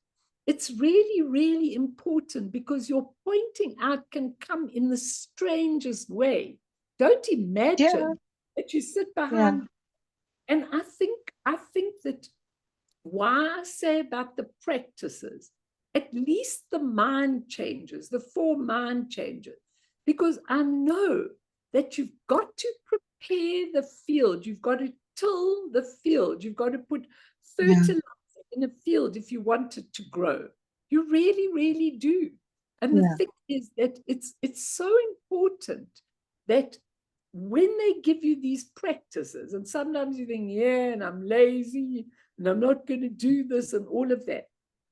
it's really, really important because your pointing out can come in the strangest way. Don't imagine that you sit behind. And I think that why I say about the practices, at least the mind changes, the 4 mind changes, because I know that you've got to prepare the field. You've got to till the field. You've got to put fertilizer in a field if you want it to grow. You really, really do. And the thing is that it's so important that when they give you these practices, and sometimes you think, and I'm lazy, and I'm not going to do this and all of that.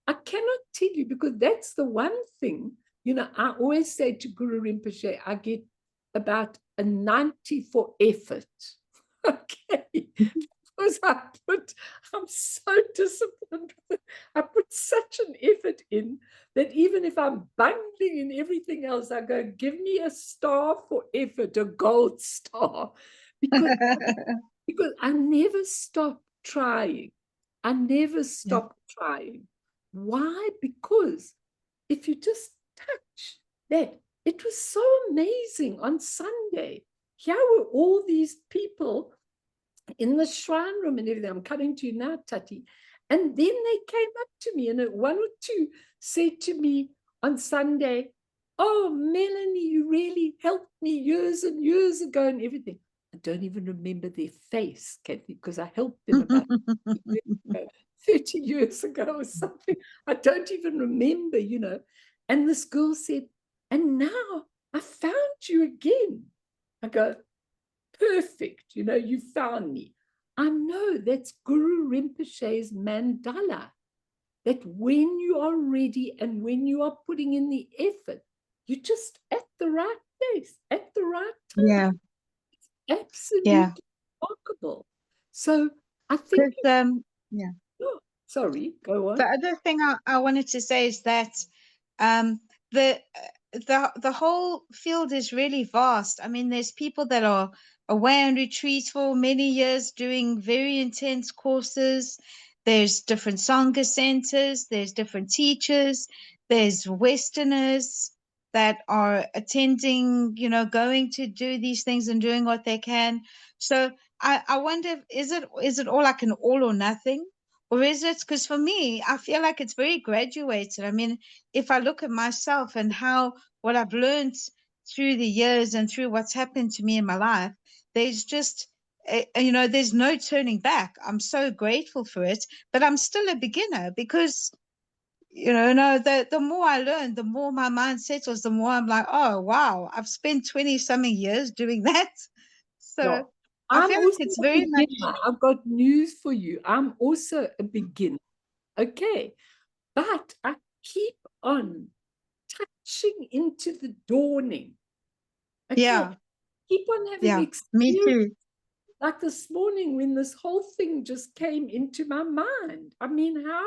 I cannot tell you, because that's the one thing, I always say to Guru Rinpoche, I get about a 90 for effort. Okay. Because I'm so disciplined. I put such an effort in that even if I'm bungling in everything else, I go, give me a star for effort, a gold star. Because I never stop trying. I never stop trying. Why? Because if you just touch that, it was so amazing on Sunday. Here were all these people in the shrine room and everything. I'm coming to you now, Tati. And then they came up to me, and one or two said to me on Sunday, oh, Melanie, you really helped me years and years ago and everything. I don't even remember their face, Kathy, because I helped them about 30 years ago or something. I don't even remember, you know. And this girl said, and now I found you again. I go, perfect, you know, you found me. I know that's Guru Rinpoche's mandala, that when you are ready and when you are putting in the effort, you're just at the right place, at the right time. Yeah. It's absolutely Yeah. remarkable. So I think, Yeah. oh, sorry, go on. The other thing I wanted to say is that the whole field is really vast. I mean, there's people that are away on retreats for many years doing very intense courses. There's different Sangha centers, there's different teachers, there's Westerners that are attending, you know, going to do these things and doing what they can. So I wonder, is it all like an all or nothing? Or is it, because for me, I feel like it's very graduated. I mean, if I look at myself and what I've learned through the years and through what's happened to me in my life, there's just, you know, there's no turning back. I'm so grateful for it, but I'm still a beginner because, you know, no, the more I learn, the more my mind settles, the more I'm like, oh, wow, I've spent 20 something years doing that. So Yeah. I I'm feel like also it's a very much, beginner. I've got news for you. I'm also a beginner. Okay. But I keep on touching into the dawning. Okay. yeah, Keep on having yeah, me experience. too. Like this morning when this whole thing just came into my mind. I mean, how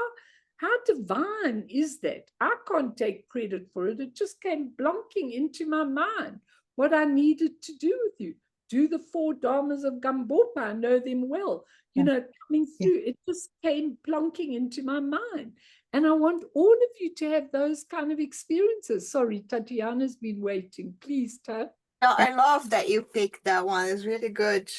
divine is that? I can't take credit for it. It just came blonking into my mind what I needed to do with you. Do the 4 dharmas of Gambopa. I know them well. You Yeah. know, coming through, it just came plonking into my mind. And I want all of you to have those kind of experiences. Sorry, Tatiana's been waiting. Please, Tat. No, I love that you picked that one. It's really good.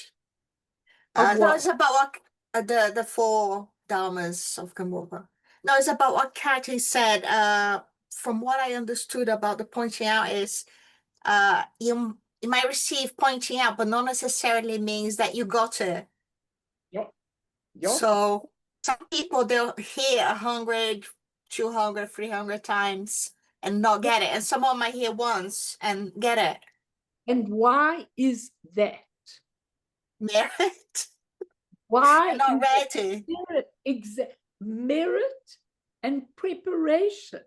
Of No, what? it's about what the 4 dharmas of Gambopa. No, it's about what Kathy said. From what I understood about the pointing out is, you might receive pointing out, but not necessarily means that you got it. Yep. So some people they'll hear 100, 200, 300 times and not get it, and someone might hear once and get it. And why is that? Merit. Why They're not is ready. merit and preparation?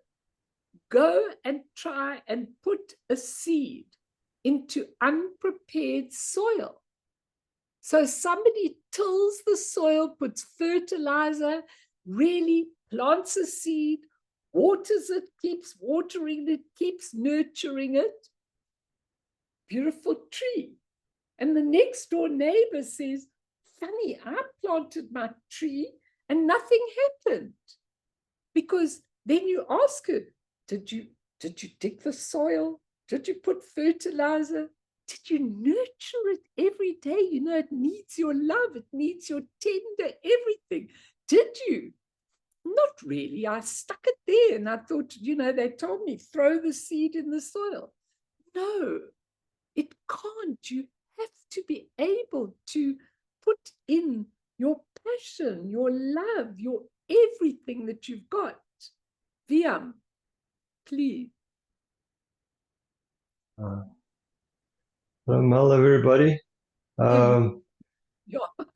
Go and try and put a seed into unprepared soil. So somebody tills the soil, puts fertilizer, really plants a seed, waters it, keeps watering it, keeps nurturing it. Beautiful tree. And the next door neighbor says, funny, I planted my tree and nothing happened. Because then you ask her, did you dig the soil? Did you put fertilizer? Did you nurture it every day? You know, it needs your love. It needs your tender everything. Did you? Not really. I stuck it there and I thought, you know, they told me, throw the seed in the soil. No, it can't. You have to be able to put in your passion, your love, your everything that you've got. Viam, please. Hello, everybody. Yeah,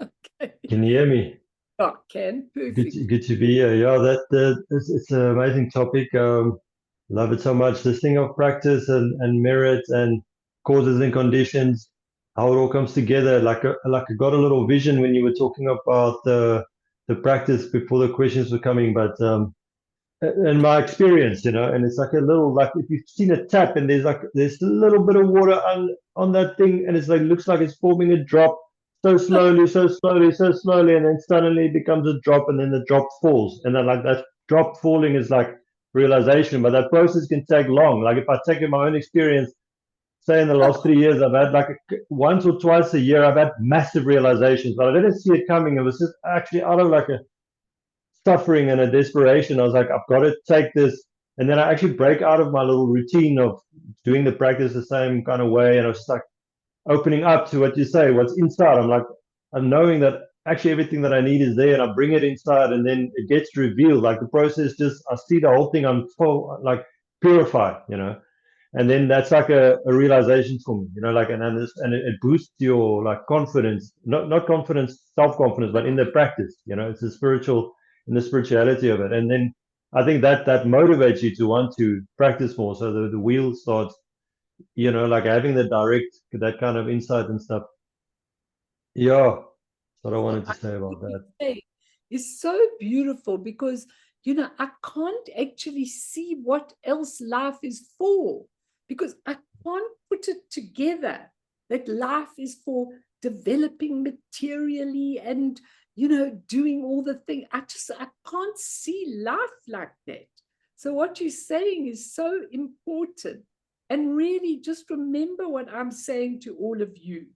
okay. Can you hear me? Yeah, can, perfect. Good to be here. Yeah, it's an amazing topic. Love it so much. This thing of practice and merit and causes and conditions, how it all comes together. Like I got a little vision when you were talking about the practice before the questions were coming, but in my experience, you know, and it's like a little, like if you've seen a tap and there's a little bit of water on that thing, and it's like looks like it's forming a drop so slowly, so slowly, so slowly, and then suddenly it becomes a drop, and then the drop falls, and then like that drop falling is like realization, but that process can take long. Like if I take in my own experience, say in the last 3 years, I've had like once or twice a year, I've had massive realizations, but I didn't see it coming. It was just actually out of like a suffering and a desperation. I was like, I've got to take this And then I actually break out of my little routine of doing the practice the same kind of way, and I was stuck opening up to what you say, what's inside. I'm knowing that actually everything that I need is there, and I bring it inside, and then it gets revealed. Like the process, just I see the whole thing. I'm full, like purified, and then that's like a realization for me, like and it boosts your like confidence, not confidence, self-confidence, but in the practice, it's the spiritual, in the spirituality of it. And then I think that motivates you to want to practice more, so the wheel starts, like having that kind of insight and stuff. Yeah, that's what I wanted to say about that. Is so beautiful because I can't actually see what else life is for, because I can't put it together that life is for developing materially and doing all the things. I can't see life like that. So what you're saying is so important. And really just remember what I'm saying to all of you,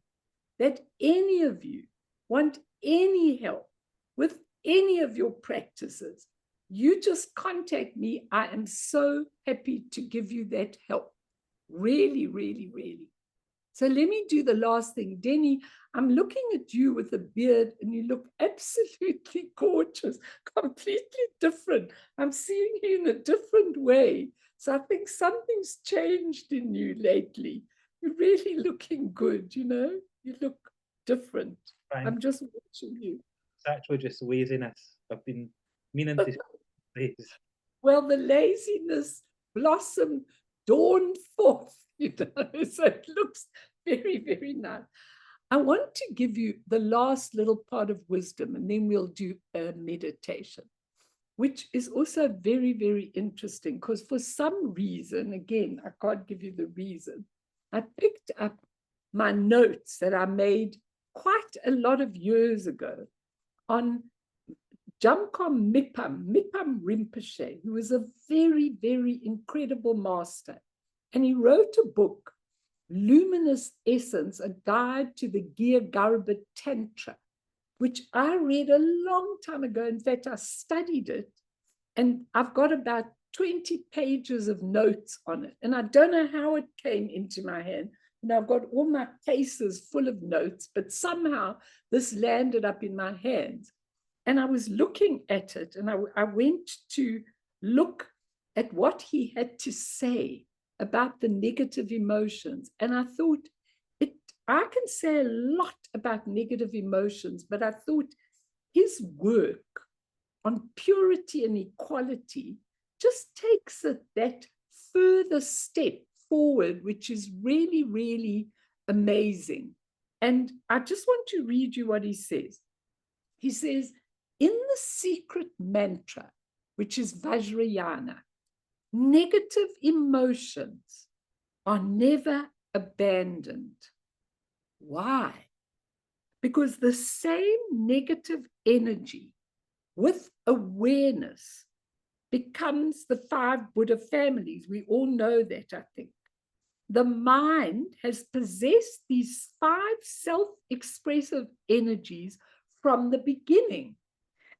that any of you want any help with any of your practices, you just contact me. I am so happy to give you that help. Really, really, really. So let me do the last thing. Denny, I'm looking at you with a beard and you look absolutely gorgeous, completely different. I'm seeing you in a different way. So I think something's changed in you lately. You're really looking good, You look different. Thanks. I'm just watching you. It's actually just laziness. I've been meaning to say. Well, the laziness blossomed, dawned forth, so it looks very, very nice. I want to give you the last little part of wisdom, and then we'll do a meditation, which is also very, very interesting, because for some reason, again, I can't give you the reason, I picked up my notes that I made quite a lot of years ago on Jamkom Mipam Rinpoche, who was a very, very incredible master. And he wrote a book, Luminous Essence, a guide to the Gya Garbha Tantra, which I read a long time ago. In fact, I studied it, and I've got about 20 pages of notes on it. And I don't know how it came into my hand. I've got all my cases full of notes, but somehow this landed up in my hands. And I was looking at it, and I went to look at what he had to say about the negative emotions. And I thought, I can say a lot about negative emotions, but I thought his work on purity and equality just takes it that further step forward, which is really, really amazing. And I just want to read you what he says. He says, in the secret mantra, which is Vajrayana, negative emotions are never abandoned. Why? Because the same negative energy with awareness becomes the 5 Buddha families. We all know that, I think. The mind has possessed these 5 self-expressive energies from the beginning.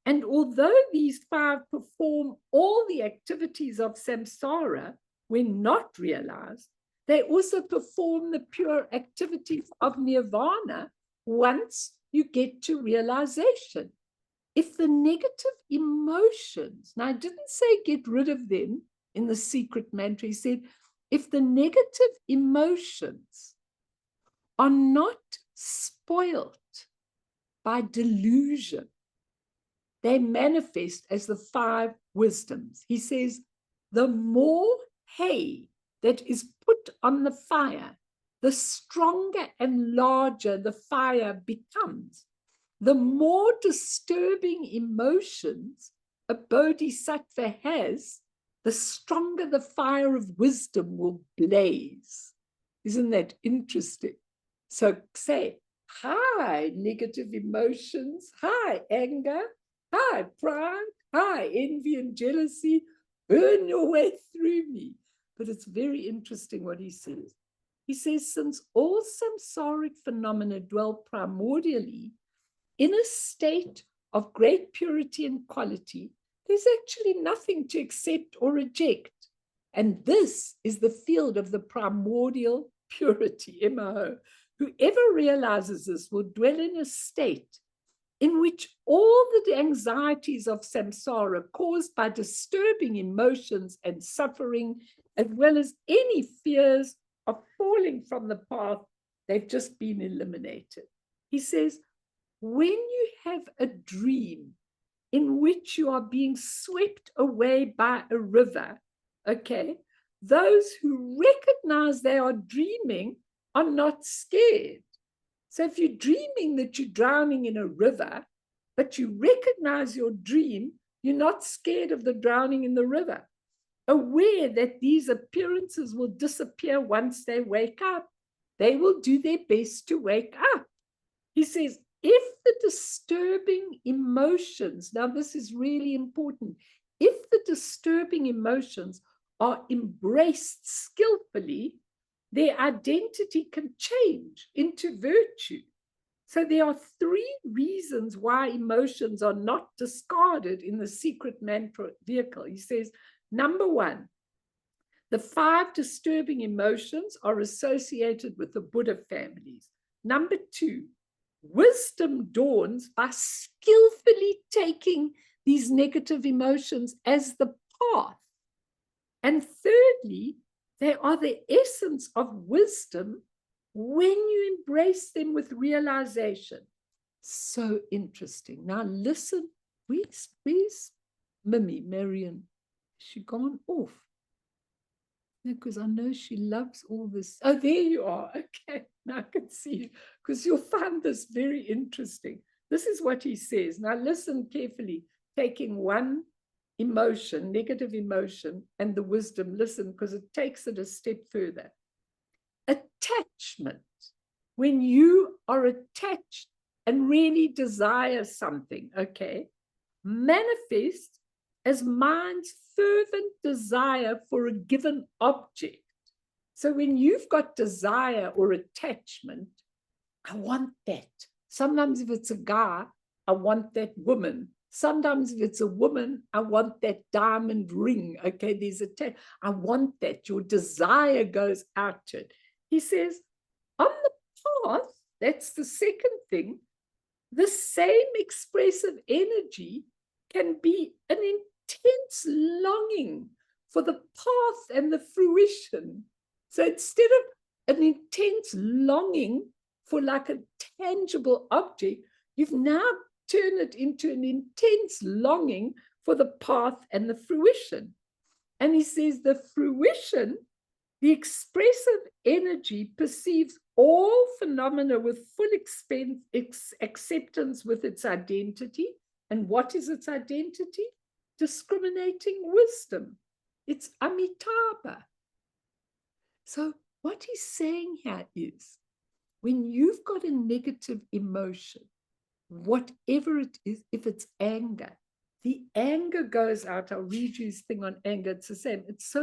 And although these 5 perform all the activities of samsara when not realized, they also perform the pure activities of nirvana once you get to realization. If the negative emotions, now I didn't say get rid of them in the secret mantra, he said, if the negative emotions are not spoilt by delusion, they manifest as the 5 wisdoms. He says, the more hay that is put on the fire, the stronger and larger the fire becomes. The more disturbing emotions a bodhisattva has, the stronger the fire of wisdom will blaze. Isn't that interesting? So say, hi, negative emotions. Hi, anger. Hi, pride. Hi, envy and jealousy. Burn your way through me. But it's very interesting what he says. He says, since all samsaric phenomena dwell primordially in a state of great purity and quality, there's actually nothing to accept or reject. And this is the field of the primordial purity, MO. Whoever realizes this will dwell in a state in which all the anxieties of samsara caused by disturbing emotions and suffering, as well as any fears of falling from the path, they've just been eliminated. He says, when you have a dream in which you are being swept away by a river, okay, those who recognize they are dreaming are not scared. So if you're dreaming that you're drowning in a river, but you recognize your dream, you're not scared of the drowning in the river. Aware that these appearances will disappear once they wake up, they will do their best to wake up. He says, if the disturbing emotions, now this is really important, if the disturbing emotions are embraced skillfully, their identity can change into virtue. So there are 3 reasons why emotions are not discarded in the secret mantra vehicle. He says, number 1, the 5 disturbing emotions are associated with the Buddha families. Number 2, wisdom dawns by skillfully taking these negative emotions as the path. And thirdly, they are the essence of wisdom when you embrace them with realization. So interesting. Now listen, where's Mimi, Marion? She gone off? Because I know she loves all this. Oh, there you are. Okay, now I can see you, because you'll find this very interesting. This is what he says. Now listen carefully, taking one emotion, negative emotion, and the wisdom. Listen, because it takes it a step further. Attachment. When you are attached and really desire something, okay, manifest as mind's fervent desire for a given object. So when you've got desire or attachment, I want that. Sometimes if it's a guy, I want that woman. Sometimes if it's a woman, I want that diamond ring. Okay, there's I want that. Your desire goes out to it. He says, on the path, that's the second thing, the same expressive energy can be an intense longing for the path and the fruition. So instead of an intense longing for like a tangible object, you've now turned it into an intense longing for the path and the fruition. And he says the fruition, the expressive energy, perceives all phenomena with full acceptance with its identity. And what is its identity? Discriminating wisdom. It's Amitabha. So what he's saying here is, when you've got a negative emotion, whatever it is, if it's anger, the anger goes out. I'll read you his thing on anger. It's the same. It's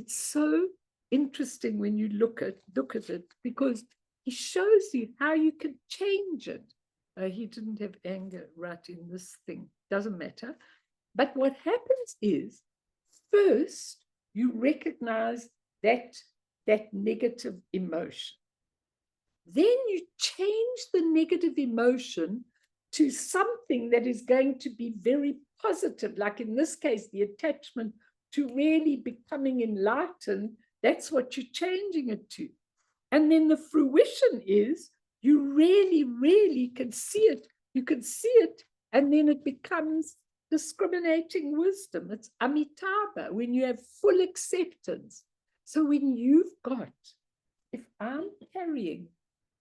so interesting when you look at it, because he shows you how you can change it. He didn't have anger right in this thing. Doesn't matter. But what happens is, first, you recognize that negative emotion. Then you change the negative emotion to something that is going to be very positive, like in this case, the attachment to really becoming enlightened. That's what you're changing it to. And then the fruition is, you really, really can see it. You can see it, and then it becomes discriminating wisdom. It's Amitabha, when you have full acceptance. So when you've got, if I'm carrying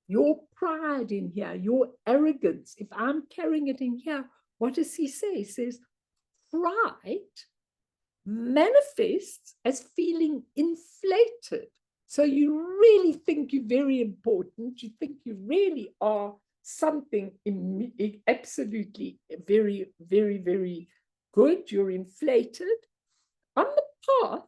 your pride in here, your arrogance, if I'm carrying it in here, what does he say? He says, pride manifests as feeling inflated. So you really think you're very important. You think you really are something absolutely very, very, very good. You're inflated. On the path,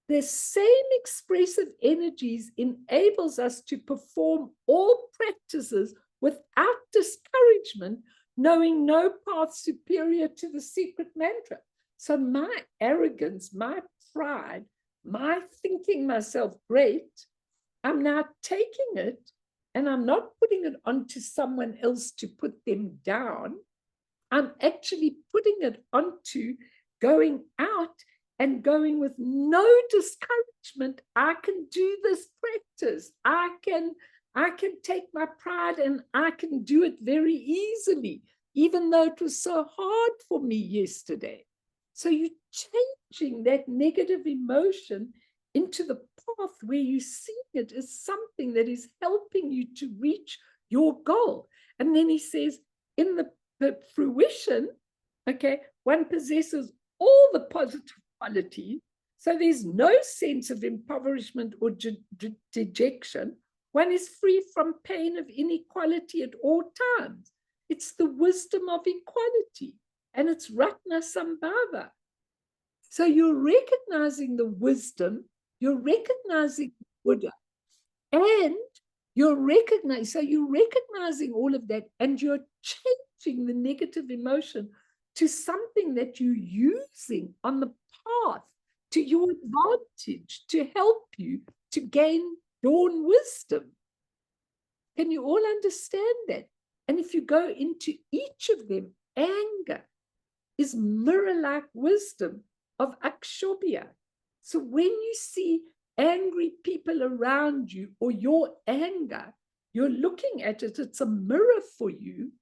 the same expressive energies enables us to perform all practices without discouragement, knowing no path superior to the secret mantra. So my arrogance, my pride my thinking myself great, I'm now taking it and I'm not putting it onto someone else to put them down. I'm actually putting it onto going out and going with no discouragement. I can do this practice. I can take my pride and I can do it very easily, even though it was so hard for me yesterday. So you're changing that negative emotion into the path where you see it as something that is helping you to reach your goal. And then he says, in the fruition, okay, one possesses all the positive qualities. So there's no sense of impoverishment or dejection. One is free from pain of inequality at all times. It's the wisdom of equality, and it's Ratna Sambhava. So you're recognizing the wisdom, you're recognizing Buddha, and you're recognizing all of that, and you're changing the negative emotion to something that you're using on the path to your advantage to help you to gain dawn wisdom. Can you all understand that? And if you go into each of them, anger is mirror-like wisdom of akshobhya. So when you see angry people around you or your anger, you're looking at it, it's a mirror for you,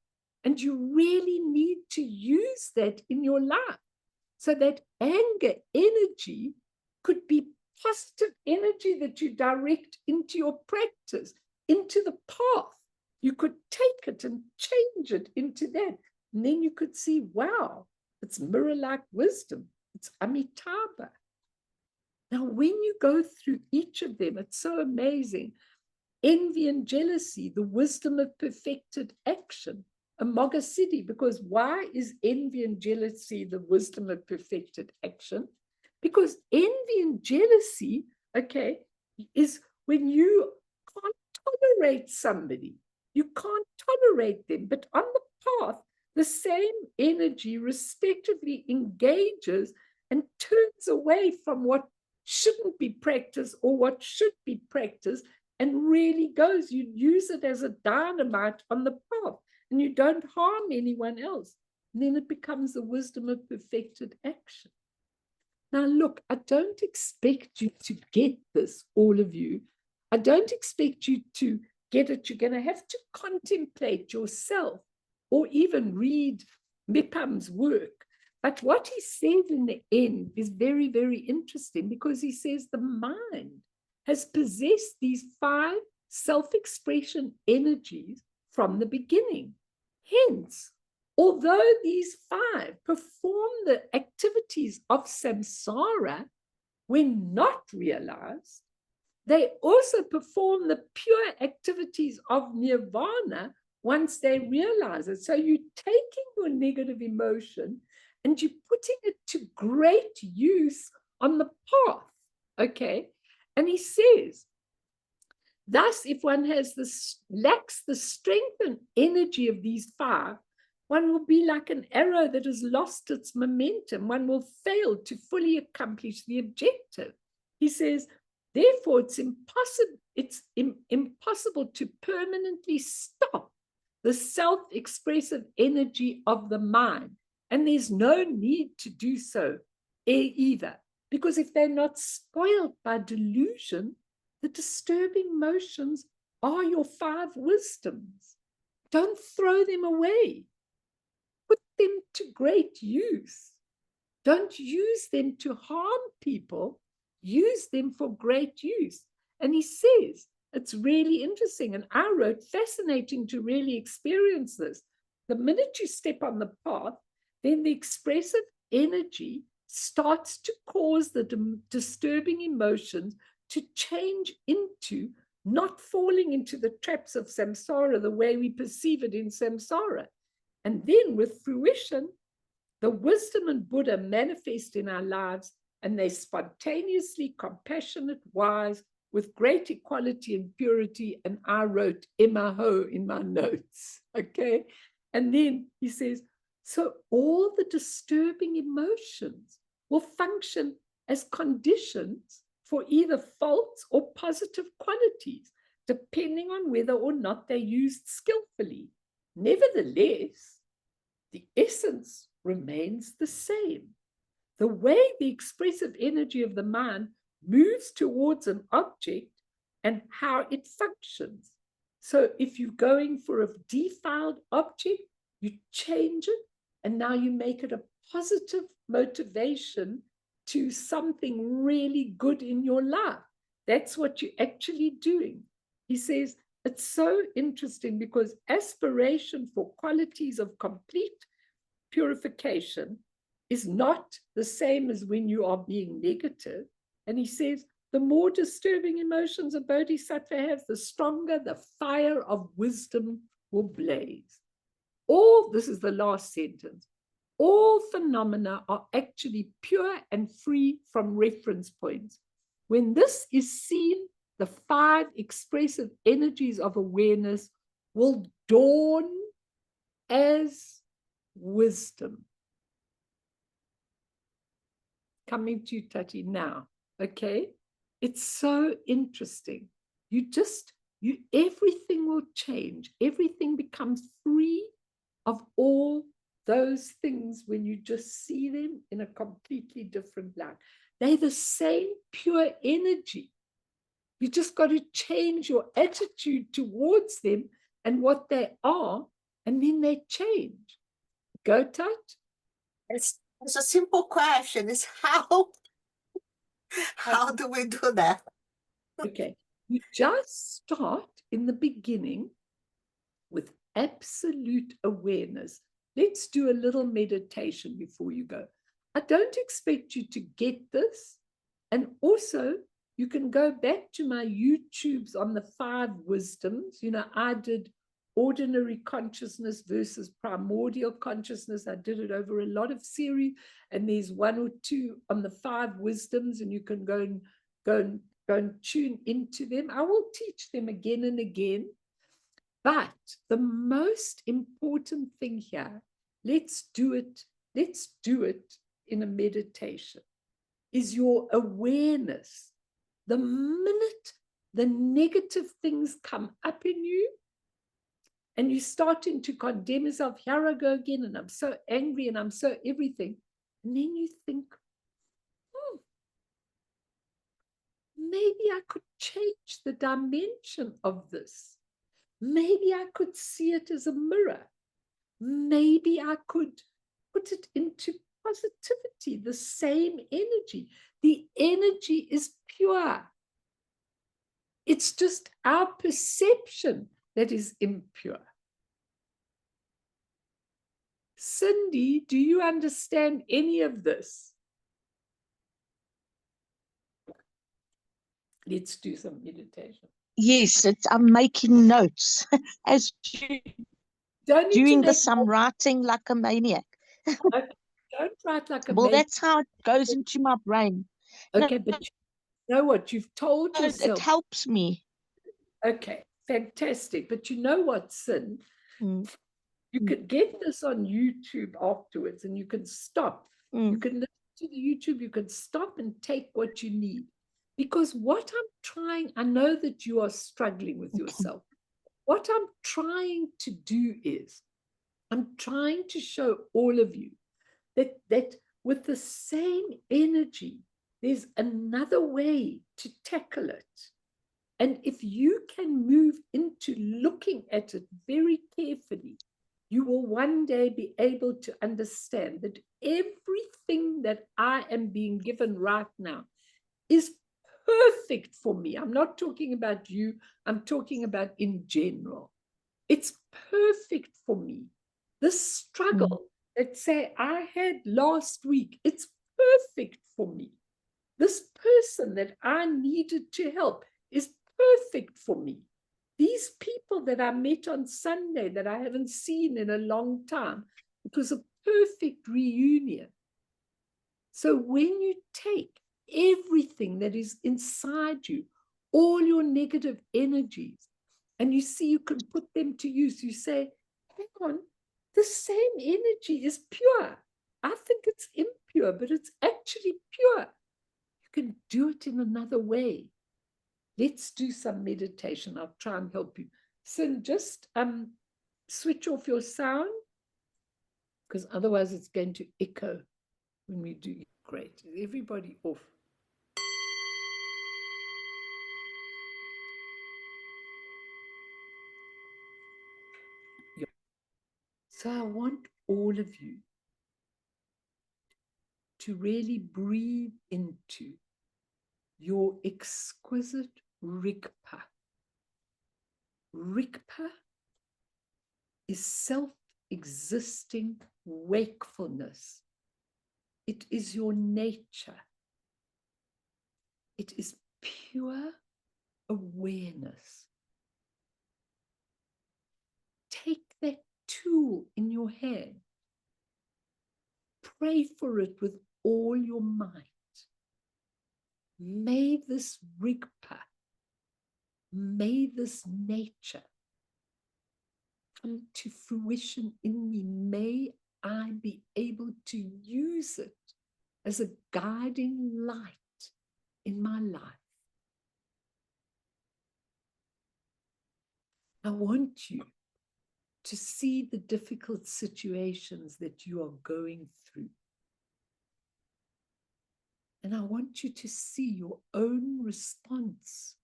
and you really need to use that in your life. So that anger energy could be positive energy that you direct into your practice, into the path. You could take it and change it into that. And then you could see, wow, it's mirror-like wisdom. It's Amitabha. Now, when you go through each of them, it's so amazing. Envy and jealousy, the wisdom of perfected action. Amoghasiddhi, because why is envy and jealousy the wisdom of perfected action? Because envy and jealousy, okay, is when you can't tolerate somebody. You can't tolerate them, but on the path, the same energy respectively engages and turns away from what shouldn't be practiced or what should be practiced and really goes. You use it as a dynamite on the path and you don't harm anyone else. And then it becomes the wisdom of perfected action. Now, look, I don't expect you to get this, all of you. I don't expect you to get it. You're going to have to contemplate yourself or even read Mipam's work. But what he says in the end is very, very interesting, because he says the mind has possessed these 5 self-expression energies from the beginning. Hence, although these 5 perform the activities of samsara when not realized, they also perform the pure activities of nirvana once they realize it. So you're taking your negative emotion and you're putting it to great use on the path, okay? And he says, thus, if one has lacks the strength and energy of these 5, one will be like an arrow that has lost its momentum. One will fail to fully accomplish the objective. He says, therefore, it's impossible to permanently stop the self-expressive energy of the mind. And there's no need to do so either, because if they're not spoiled by delusion, the disturbing motions are your 5 wisdoms. Don't throw them away. Put them to great use. Don't use them to harm people. Use them for great use. And he says, it's really interesting. And I wrote, fascinating to really experience this. The minute you step on the path, then the expressive energy starts to cause the disturbing emotions to change into not falling into the traps of samsara the way we perceive it in samsara. And then with fruition, the wisdom and Buddha manifest in our lives, and they're spontaneously compassionate, wise, with great equality and purity. And I wrote Imaho in my notes, okay? And then he says, so all the disturbing emotions will function as conditions for either faults or positive qualities, depending on whether or not they're used skillfully. Nevertheless, the essence remains the same. The way the expressive energy of the mind moves towards an object and how it functions. So if you're going for a defiled object, you change it, and now you make it a positive motivation to something really good in your life. That's what you're actually doing. He says, it's so interesting because aspiration for qualities of complete purification is not the same as when you are being negative. And he says, the more disturbing emotions a bodhisattva has, the stronger the fire of wisdom will blaze. All, this is the last sentence, all phenomena are actually pure and free from reference points. When this is seen, the 5 expressive energies of awareness will dawn as wisdom. Coming to you, Tati, now, okay? It's so interesting. Everything will change. Everything becomes free of all those things when you just see them in a completely different light. They're the same pure energy. You just got to change your attitude towards them and what they are, and then they change. Go, Tat? It's a simple question. It's how do we do that? Okay, you just start in the beginning with absolute awareness. Let's do a little meditation before you go. I don't expect you to get this. And also, you can go back to my YouTubes on the 5 wisdoms. You know, I did ordinary consciousness versus primordial consciousness. I did it over a lot of series, and there's 1 or 2 on the 5 wisdoms, and you can go and tune into them. I will teach them again and again. But the most important thing here, let's do it in a meditation, is your awareness. The minute the negative things come up in you, and you're starting to condemn yourself, here I go again, and I'm so angry, and I'm so everything. And then you think, maybe I could change the dimension of this. Maybe I could see it as a mirror. Maybe I could put it into positivity, the same energy. The energy is pure. It's just our perception that is impure. Cindy, do you understand any of this? Let's do some meditation. Yes, I'm making notes as doing this. I'm writing like a maniac. Okay, don't write like a Well, maniac. that's how it goes into my brain. Okay, but you know what? You've told yourself. It helps me. Okay, fantastic. But you know what, Sin? You could get this on YouTube afterwards, and you can stop. You can listen to the YouTube, you can stop and take what you need. Because what I'm trying, I know that you are struggling with yourself. What I'm trying to do is, I'm trying to show all of you that with the same energy, there's another way to tackle it. And if you can move into looking at it very carefully, you will one day be able to understand that everything that I am being given right now is perfect for me. I'm not talking about you. I'm talking about in general. It's perfect for me. This struggle that say I had last week, it's perfect for me. This person that I needed to help is perfect for me. These people that I met on Sunday that I haven't seen in a long time, it was a perfect reunion. So when you take everything that is inside you, all your negative energies, and you see you can put them to use, you say, hang on, the same energy is pure. I think it's impure, but it's actually pure. You can do it in another way. Let's do some meditation. I'll try and help you. So just switch off your sound, because otherwise it's going to echo when we do. Great. Everybody off. So I want all of you to really breathe into your exquisite Rigpa. Rigpa is self-existing wakefulness. It is your nature. It is pure awareness. Take that tool in your hand. Pray for it with all your might. May this Rigpa, may this nature come to fruition in me. May I be able to use it as a guiding light in my life. I want you to see the difficult situations that you are going through. And I want you to see your own response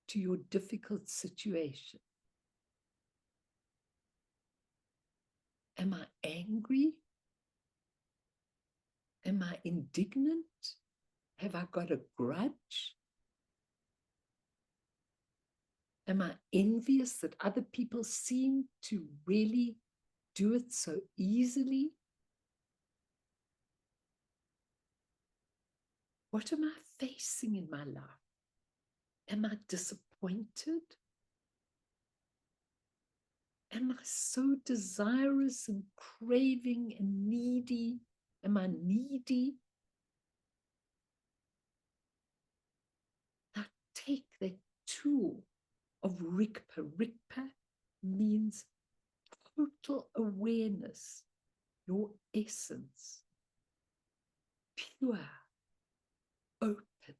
to your difficult situation. Am I angry? Am I indignant? Have I got a grudge? Am I envious that other people seem to really do it so easily? What am I facing in my life? Am I disappointed? Am I so desirous and craving and needy? Am I needy? Now take that tool of Rigpa. Rigpa means total awareness, your essence, pure, open,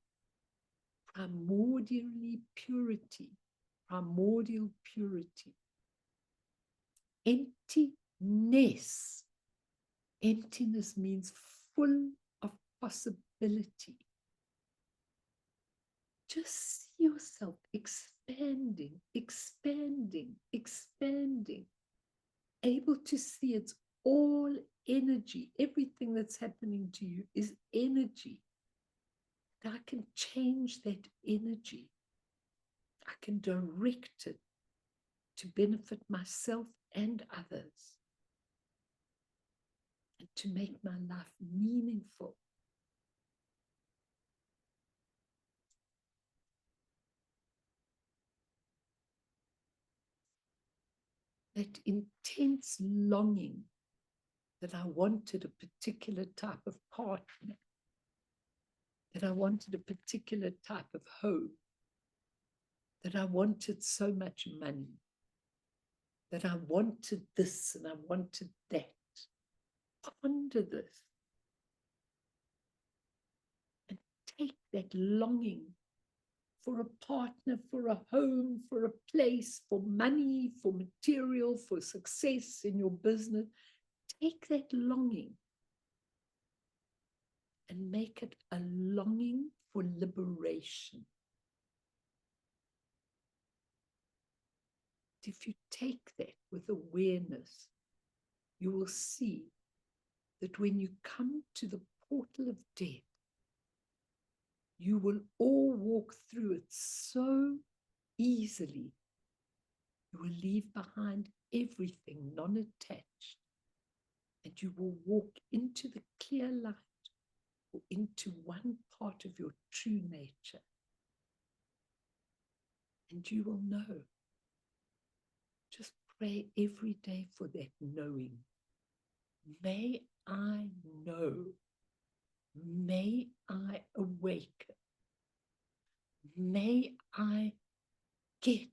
primordial purity. Emptiness. Emptiness means full of possibility. Just see yourself expanding, able to see it's all energy. Everything that's happening to you is energy. And I can change that energy. I can direct it to benefit myself and others, and to make my life meaningful. That intense longing that I wanted a particular type of partner, that I wanted a particular type of home, that I wanted so much money, that I wanted this and I wanted that. Ponder this and take that longing for a partner, for a home, for a place, for money, for material, for success in your business. Take that longing and make it a longing for liberation. If you take that with awareness, you will see that when you come to the portal of death, you will all walk through it so easily. You will leave behind everything non-attached, and you will walk into the clear light, or into one part of your true nature. And you will know. Just pray every day for that knowing. May I know. May I awaken. May I get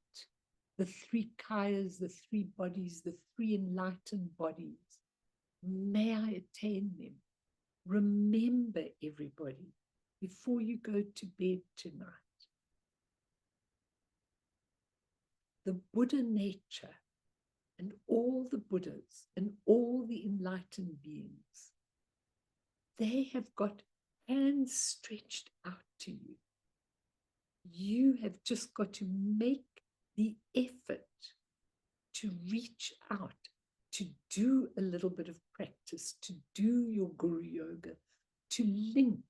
the three kayas, the three bodies, the three enlightened bodies. May I attain them. Remember, everybody, before you go to bed tonight. The Buddha nature and all the Buddhas and all the enlightened beings, they have got hands stretched out to you. You have just got to make the effort to reach out, to do a little bit of practice, to do your Guru Yoga, to link,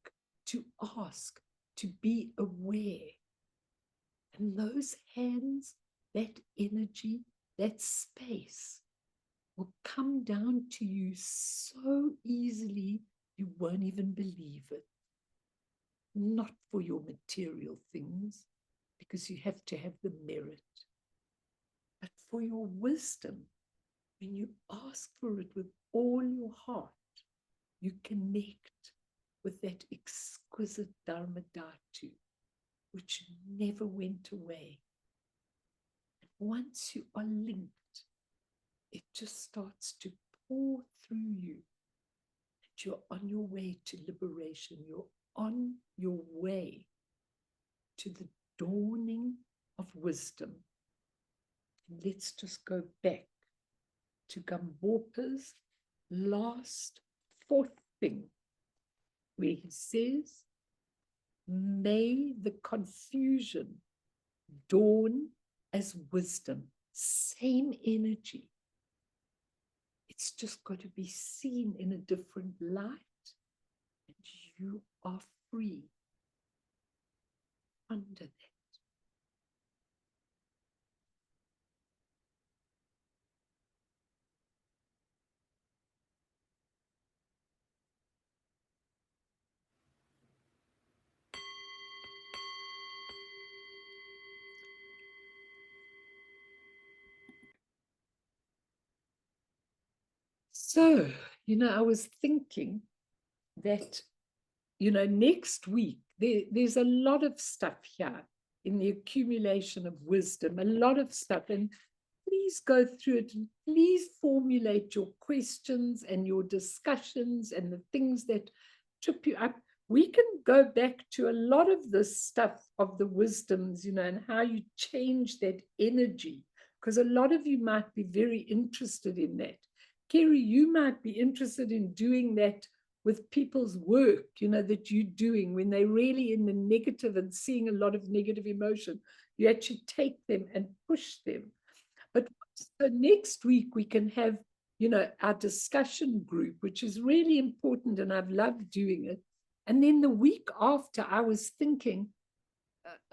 to ask, to be aware. And those hands, that energy, that space will come down to you so easily you won't even believe it. Not for your material things, because you have to have the merit, but for your wisdom. When you ask for it with all your heart, you connect with that exquisite Dharma Dhatu, which never went away. And once you are linked, it just starts to pour through you. And you're on your way to liberation. You're on your way to the dawning of wisdom. And let's just go back to Gambopa's last fourth thing, where he says, may the confusion dawn as wisdom. Same energy. It's just got to be seen in a different light, and you are free under that. So, I was thinking that, next week, there's a lot of stuff here in the accumulation of wisdom, a lot of stuff. And please go through it. And please formulate your questions and your discussions and the things that trip you up. We can go back to a lot of this stuff of the wisdoms, and how you change that energy, because a lot of you might be very interested in that. Kerry, you might be interested in doing that with people's work, that you're doing when they're really in the negative and seeing a lot of negative emotion. You actually take them and push them. But so next week we can have, our discussion group, which is really important, and I've loved doing it. And then the week after, I was thinking,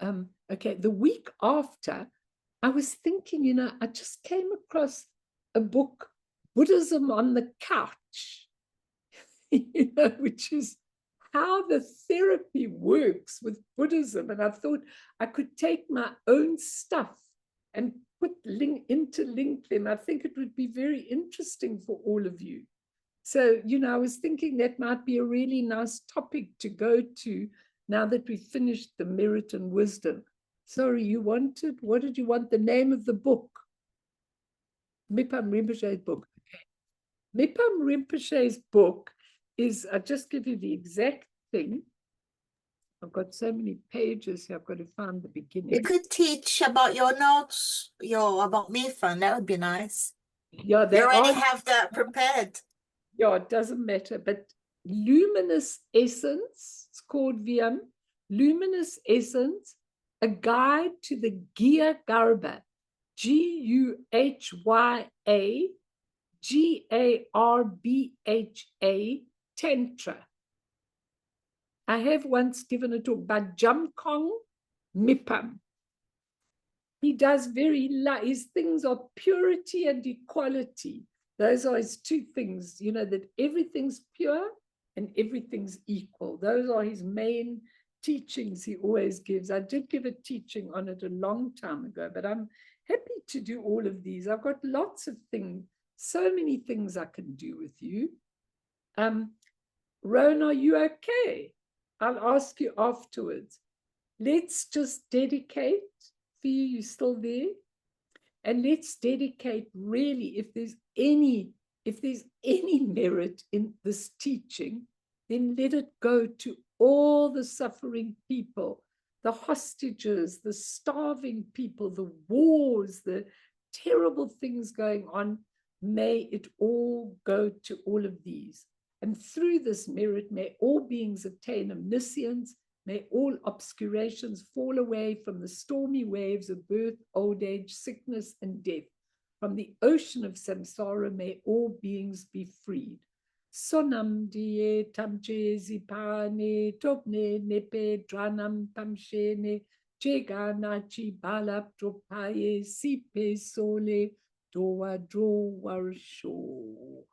the week after, I was thinking, I just came across a book, Buddhism on the Couch, which is how the therapy works with Buddhism. And I thought I could take my own stuff and interlink them. I think it would be very interesting for all of you. So, I was thinking that might be a really nice topic to go to now that we've finished the merit and wisdom. Sorry, what did you want? The name of the book? Mipam Rinpoche's book. Mipam Rinpoche's book is, I'll just give you the exact thing. I've got so many pages here, I've got to find the beginning. You could teach about your notes, about Mipam, that would be nice. Yeah, you already have that prepared. Yeah, it doesn't matter, but Luminous Essence, it's called VM, Luminous Essence, a guide to the Gya Garbha, GUHYA Tantra. I have once given a talk by Jamkong Mipam. He does his things are purity and equality. Those are his two things, that everything's pure and everything's equal. Those are his main teachings he always gives. I did give a teaching on it a long time ago, but I'm happy to do all of these. I've got lots of things, so many things I can do with you. Rowan, are you okay? I'll ask you afterwards. Let's just dedicate. Fee, you still there? And let's dedicate really, if there's any merit in this teaching, then let it go to all the suffering people, the hostages, the starving people, the wars, the terrible things going on, may it all go to all of these. And through this merit, may all beings attain omniscience, may all obscurations fall away from the stormy waves of birth, old age, sickness, and death. From the ocean of samsara, may all beings be freed. Sonam die tamche zipane topne nepe dranam tamshene cheganachi balap tropaye sipe sole doa dro warsho.